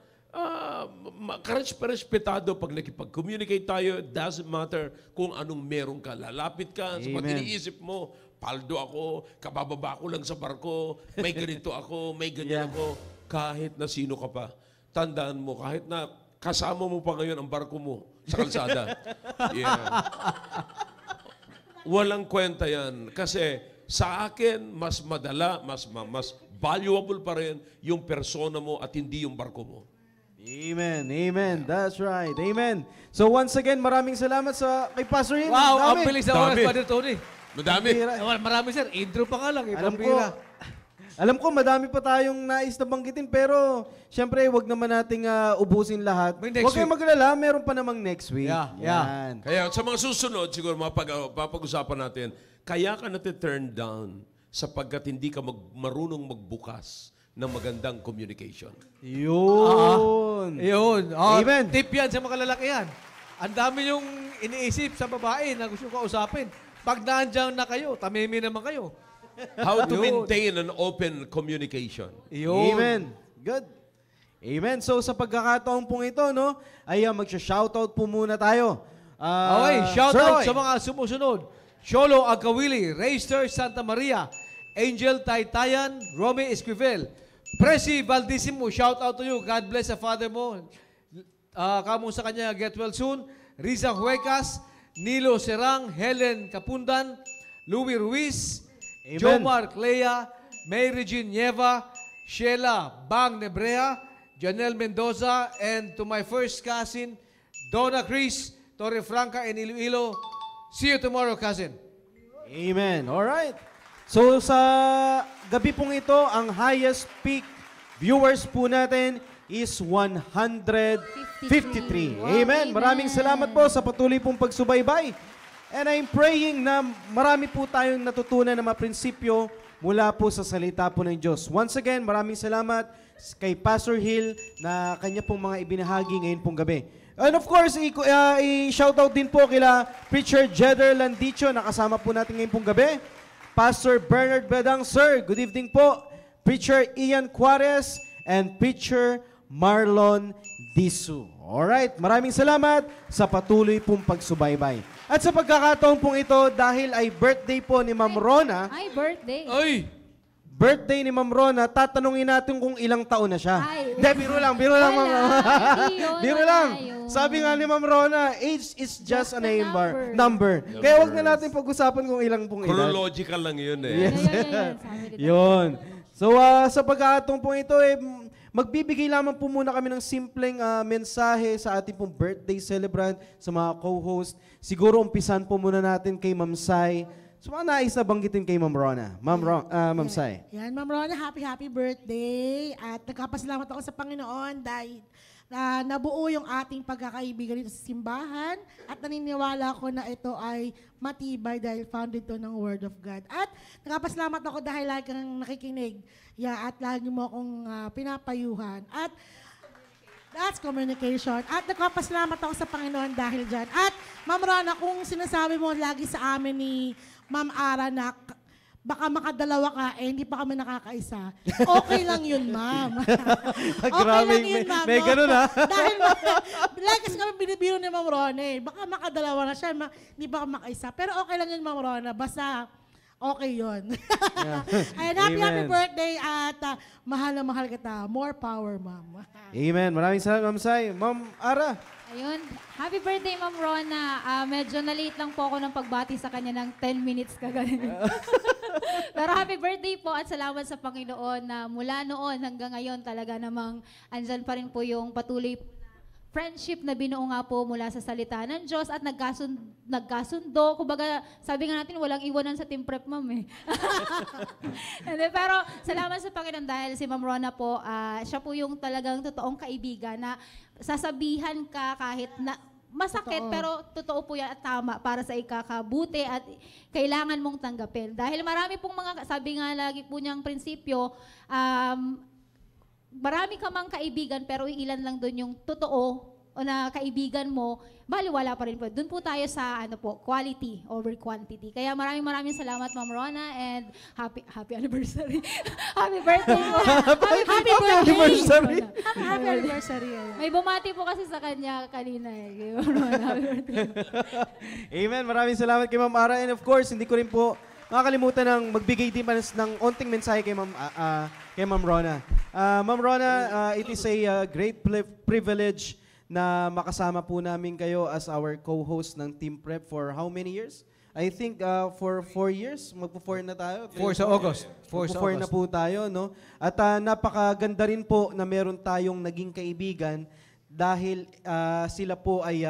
respetado pag nakipag-communicate tayo. It doesn't matter kung anong meron ka. Lalapit ka sa pag Amen. iniisip mo, paldo ako, kabababa ko lang sa barko, may ganito ako, may ganyan Yeah. ako. Kahit na sino ka pa, tandaan mo, kahit na kasama mo pa ngayon ang barko mo sa kalsada. Yeah. Walang kwenta yan. Kasi sa akin, mas madala, mas valuable pa rin yung persona mo at hindi yung barko mo. Amen. Amen. That's right. Amen. So once again, maraming salamat sa kay Pastor Ian. Wow, ang Dami. bilis na oras, Dami. Brother Tony. Madami. Marami, sir. Intro pa nga lang. Alam ko, madami pa tayong nais na banggitin, pero syempre, wag naman nating ubusin lahat. May next Huwag kayong week. maglala, meron pa namang next week. Yeah. Yan. Kaya sa mga susunod, siguro mapag-usapan natin, kaya ka turn down sapagkat hindi ka marunong magbukas ng magandang communication. Yun. Yun. Oh, Amen. Tip yan sa mga lalakihan. Ang dami yung iniisip sa babae na gusto ko kausapin. Pag naandyan na kayo, tamimi naman kayo. How to Yun. maintain an open communication. Yun. Amen. Good. Amen. So sa pagkakataon pong ito, no, ay magsha-shoutout po muna tayo. Okay, shout Sir out Roy. sa mga sumusunod. Cholo Agawili, Rayster Santa Maria, Angel Taytayan, Romy Esquivel, Presi Valdisimo, shout out to you. God bless the father mo. Kamo sa kanya, get well soon. Riza Huecas, Nilo Serang, Helen Kapundan, Louis Ruiz, Amen. Jomar Clea, May Regine Nieva, Sheila Bang Nebrea, Janelle Mendoza, and to my first cousin, Donna Chris, Torrefranca, and Iloilo. See you tomorrow, cousin. Amen. All right. So sa gabi pong ito, ang highest peak viewers po natin is 153. Wow, Amen. Maraming salamat po sa patuloy pong pagsubaybay. And I'm praying na marami po tayong natutunan na mga prinsipyo mula po sa salita po ng Diyos. Once again, maraming salamat kay Pastor Hill na kanya pong mga ibinahagi ngayon pong gabi. And of course, i-shoutout din po kila Preacher Jeder Landicho na kasama po natin ngayon pong gabi. Pastor Bernard Bedang, Sir, good evening po. Preacher Ian Juarez and Preacher Marlon Disu. Alright, maraming salamat sa patuloy pong pagsubaybay. At sa pagkakataon pong ito, dahil ay birthday po ni Ma'am Rona, Ay, birthday. Ay! birthday ni Ma'am Rona, tatanungin natin kung ilang taon na siya. Ay. Hindi, biro lang, Ma'am. Hindi yun, Biro wala lang. yun. Sabi nga ni Ma'am Rona, age is just a a number. Kaya wag na natin pag-usapan kung ilang pong edad. Chronological lang yun eh. Yes. Yan. Sabi nila. Yun. So, sa pagkakataon po ito, magbibigay lamang po muna kami ng simpleng mensahe sa ating pong birthday celebrant, sa mga co-host. Siguro umpisan po muna natin kay Ma'am Sai. So, mga nais na banggitin kay Ma'am Rona. Ma'am Sai. Yan, Ma'am Rona, happy birthday. At nagkapasalamat ako sa Panginoon dahil nabuo yung ating pagkakaibigan dito sa simbahan at naniniwala ko na ito ay matibay dahil founded to ng Word of God. At nagkapasalamat ako dahil lagi kang nakikinig at lagi mo akong pinapayuhan. At that's communication. At nagpapasalamat ako sa Panginoon dahil dyan. At Ma'am Rona, kung sinasabi mo lagi sa amin ni Ma'am Ara na baka makadalawa ka, hindi pa kami nakakaisa. Okay lang yun, Ma'am. Okay Grabe, lang yun, Ma'am. may ganun, ha? Dahil, lagi kasi kami binibiro ni Ma'am Rona eh. Baka makadalawa na siya, hindi pa kami makaisa. Pero okay lang yun, Ma'am Rona. Basta, okay yun. Ayan, happy Amen. birthday at mahal na mahal kita. More power, Ma'am. Amen. Maraming salamat, Ma'am Sai. Ma'am Ara. Ayun. Happy birthday, Ma'am Rona. Medyo na-late lang po ako ng pagbati sa kanya ng 10 minutes kagaling. Pero happy birthday po at salamat sa Panginoon na mula noon hanggang ngayon talaga namang andyan pa rin po yung patuloy friendship na binuo nga po mula sa salita ng Diyos at nagkasundo. Kumbaga, sabi nga natin, walang iwanan sa team prep, ma'am eh. Hindi, pero salamat sa Panginoon dahil si Ma'am Rona po, siya po yung talagang totoong kaibigan na sasabihan ka kahit na masakit, pero totoo po yan at tama para sa ikakabuti at kailangan mong tanggapin. Dahil marami pong mga, sabi nga lagi po niyang prinsipyo, marami ka mang kaibigan pero ilan lang doon yung totoo o na kaibigan mo, baliwala pa rin po. Doon po tayo sa quality over quantity. Kaya maraming salamat, Ma'am Rona, and happy anniversary. Happy birthday po. Happy anniversary. Happy anniversary. May bumati po kasi sa kanya kanina eh. Ma'am Rona, happy birthday. Amen. Maraming salamat kay Ma'am Ara. And of course, hindi ko rin po makakalimutan ng magbigay din ng onting mensahe kay Ma'am Rona. Ma'am Rona, it is a great privilege na makasama po namin kayo as our co-host ng Team Prep for how many years? I think for 4 years, magpo-4 na tayo. 4 sa August. 4 sa Magpo-4 na August. po tayo, no? At napakaganda rin po na meron tayong naging kaibigan dahil sila po ay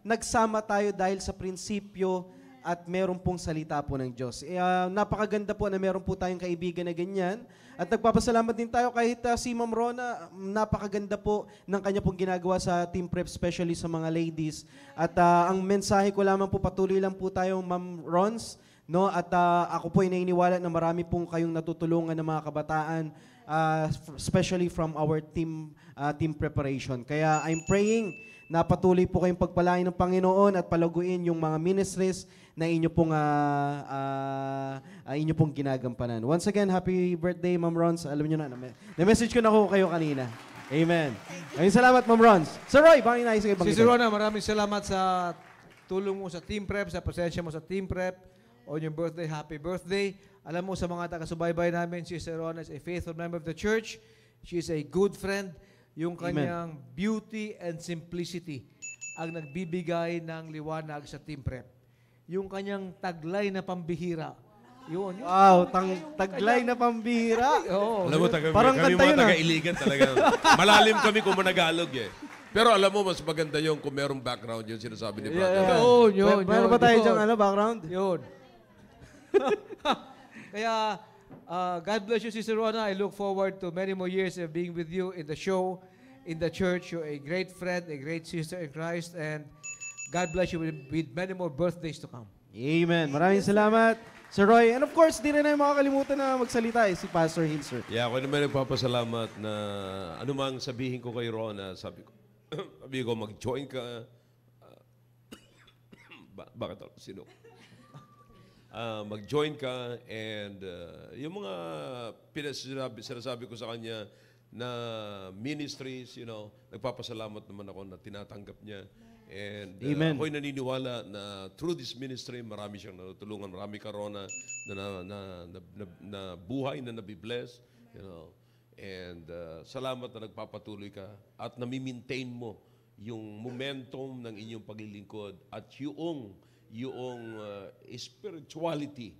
nagsama tayo dahil sa prinsipyo at meron pong salita po ng Diyos. Napakaganda po na meron po tayong kaibigan na ganyan. At nagpapasalamat din tayo kahit si Ma'am Rona, napakaganda po ng kanya pong ginagawa sa Team Prep, especially sa mga ladies. At ang mensahe ko lamang po, patuloy lang po tayo, Ma'am Rons, no? At ako po ay naniniwala na marami pong kayong natutulungan ng mga kabataan, especially from our team preparation. Kaya I'm praying na patuloy po kayong pagpalain ng Panginoon at palaguin yung mga ministries na inyo pong ginagampanan. Once again, happy birthday, Ma'am Rons. Alam niyo na, na-message ko na kayo kanina. Amen. Maraming salamat, Ma'am Rons. Sir Roy, baka nais kayo bang Sister Rona, maraming salamat sa tulong mo sa Team Prep, sa presensya mo sa Team Prep. On your birthday, happy birthday. Alam mo sa mga taga-subaybay namin, Sister Rona is a faithful member of the church. She is a good friend. Yung kanyang beauty and simplicity ang nagbibigay ng liwanag sa Team Prep. Yung kanyang taglay na pambihira. Yun. Wow, taglay na pambihira. Oo. Alam mo, Parang kami kanta mga yun, taga-iligan talaga. Malalim kami kung managalog eh. Pero alam mo, mas maganda yung kung merong background yung sinasabi ni Brother. Yun. Meron ba tayo yun. dyan background? Yun. Kaya, God bless you, Sister Rona. I look forward to many more years of being with you in the show, in the church. You're a great friend, a great sister in Christ, and God bless you with many more birthdays to come. Amen. Maraming salamat, Sir Roy. And of course, di rin na makakalimutan na magsalita si Pastor Hill, sir. Yeah, ako naman nagpapasalamat na anumang sabihin ko kay Rona, sabi ko, mag-join ka. Bakit ako? Sino? Mag-join ka and yung mga sinasabi ko sa kanya na ministries, nagpapasalamat naman ako na tinatanggap niya. And ako'y naniniwala na through this ministry, marami siyang natutulungan, marami ka Rona na buhay na nabibless, And salamat na nagpapatuloy ka at nami-maintain mo yung momentum ng inyong paglilingkod at yung spirituality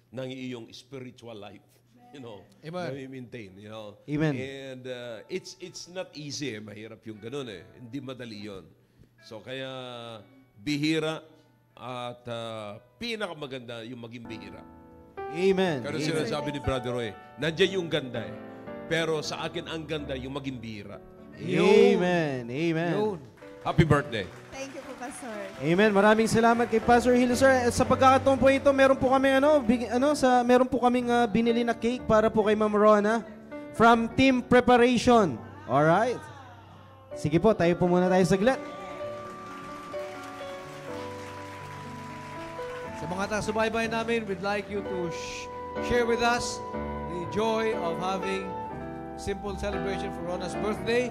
ng iyong spiritual life. Amen. Nami-maintain, Amen. And it's not easy, mahirap yung ganun Hindi madali yon. So kaya bihira at pinakamaganda yung maging bihira. Amen. Pero sinasabi ni Brother Roy, nandiyan yung ganda Pero sa akin ang ganda yung maging bihira. Amen. Amen. Yun. Happy birthday. Thank you po, Pastor. Amen. Maraming salamat kay Pastor Hill, sir. Sa pagkakataon po ito, meron po kami meron po kaming binili na cake para po kay Ma'am Rona from Team Preparation. All right. Sige po, tayo po muna tayo saglit. Sa mga taga-subaybay namin, we'd like you to share with us the joy of having simple celebration for Rona's birthday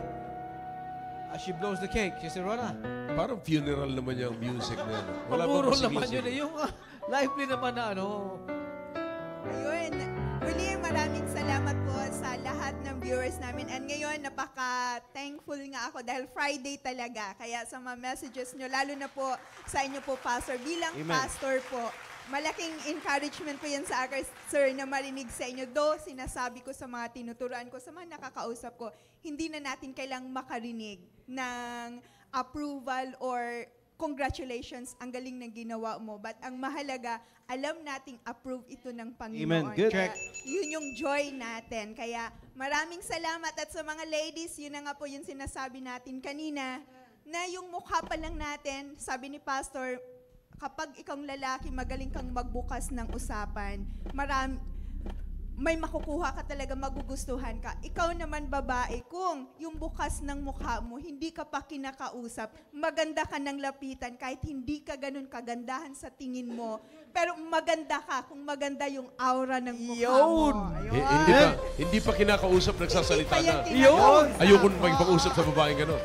as she blows the cake. Sister Rona. Parang funeral naman yung music na yan. Wala Puro bang naman music? yun. Yung lively naman na Ayun. Muli, maraming salamat po sa lahat ng viewers namin. And ngayon, napaka-thankful nga ako dahil Friday talaga. Kaya sa mga messages nyo, lalo na po sa inyo po, Pastor. Bilang Amen. pastor po, malaking encouragement po yan sa akin, sir, na marinig sa inyo. Though, sinasabi ko sa mga tinuturuan ko, sa mga nakakausap ko, hindi na natin kailang makarinig ng approval or congratulations, ang galing ng ginawa mo. But ang mahalaga, alam nating approve ito ng Panginoon. Amen. Good. Kaya, yun yung joy natin. Kaya maraming salamat. At sa mga ladies, yun na nga po yung sinasabi natin kanina, na yung mukha pa lang natin, sabi ni Pastor, kapag ikang lalaki, magaling kang magbukas ng usapan, may makukuha ka talaga, magugustuhan ka. Ikaw naman babae, kung yung bukas ng mukha mo, hindi ka pa kinakausap, maganda ka ng lapitan, kahit hindi ka ganun kagandahan sa tingin mo, pero maganda ka kung maganda yung aura ng mukha mo. Ayun. Hindi pa kinakausap, nagsasalita Hindi pa yan na. kinakausap. Ayoko magpag-usap sa babaeng gano'n.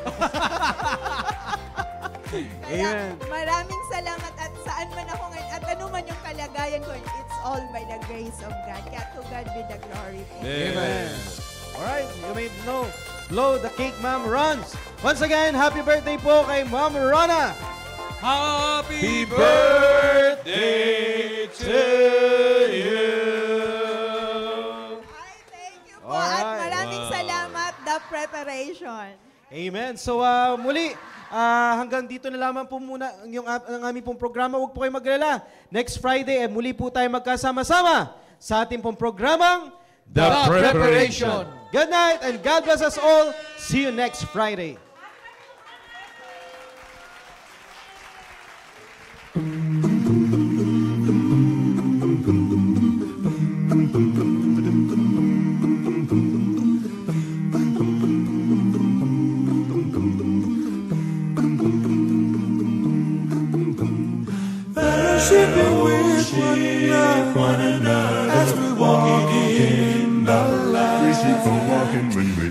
Kaya maraming salamat at saan man ako ngayon at ano man yung kalagayan ko, it's all by the grace of God. Kaya to God be the glory. Amen. Alright, you may blow the cake, Ma'am Runs. Once again, happy birthday po kay Ma'am Rona. Happy birthday to you. Ay, thank you po. Alright. At maraming salamat, the preparation. Amen. So muli, hanggang dito na lamang po muna ang aming pong programa. Huwag po kayo maglala. Next Friday, muli po tayo magkasama-sama sa ating pong programang The Preparation. Good night and God bless us all. See you next Friday. Fellowshipping with one another as we walk in the light.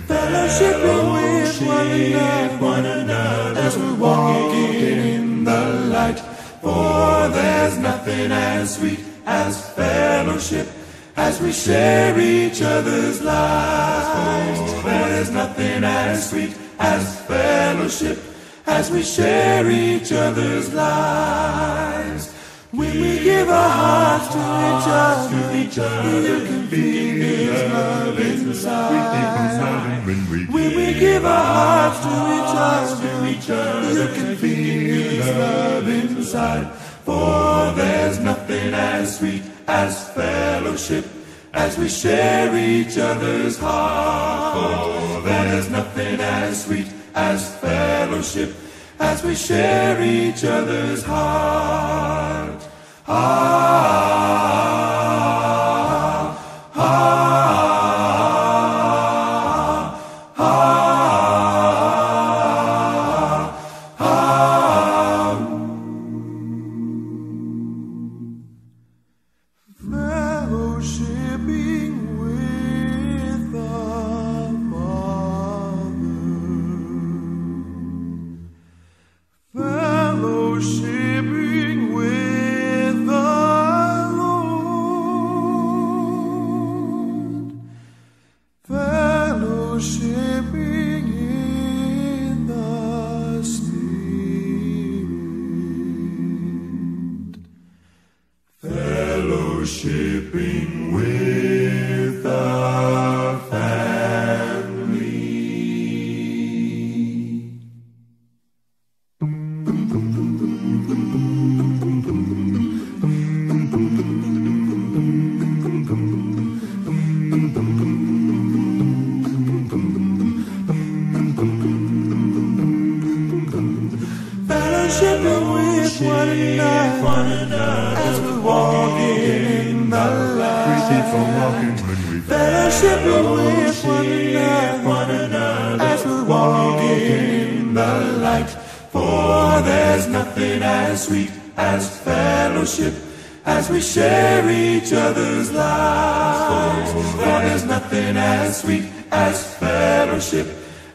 Fellowshipping with one another as we walk in the light. For there's nothing as sweet as fellowship as we share each other's lives. For there's nothing as sweet as fellowship as we share each other's lives. When we give our hearts to each other, you can feel His love inside. When we give our hearts to each other, you can feel His love inside. For there's nothing as sweet as fellowship as we share each other's hearts. For there's nothing as sweet as fellowship as we share each other's heart. Fellowshipping with the Father. Fellowshipping with the Lord. Fellowshipping in the Spirit. Fellowshipping with the family. Fellowshipping with one another as we walk in the light. Fellowshipping with one another as we walk in the light. For there's nothing as sweet as fellowship as we share each other's lives. For there's nothing as sweet as fellowship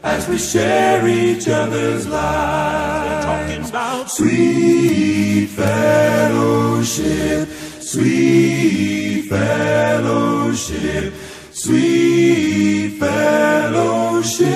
as we share each other's lives. Talking about sweet fellowship, sweet fellowship, sweet fellowship.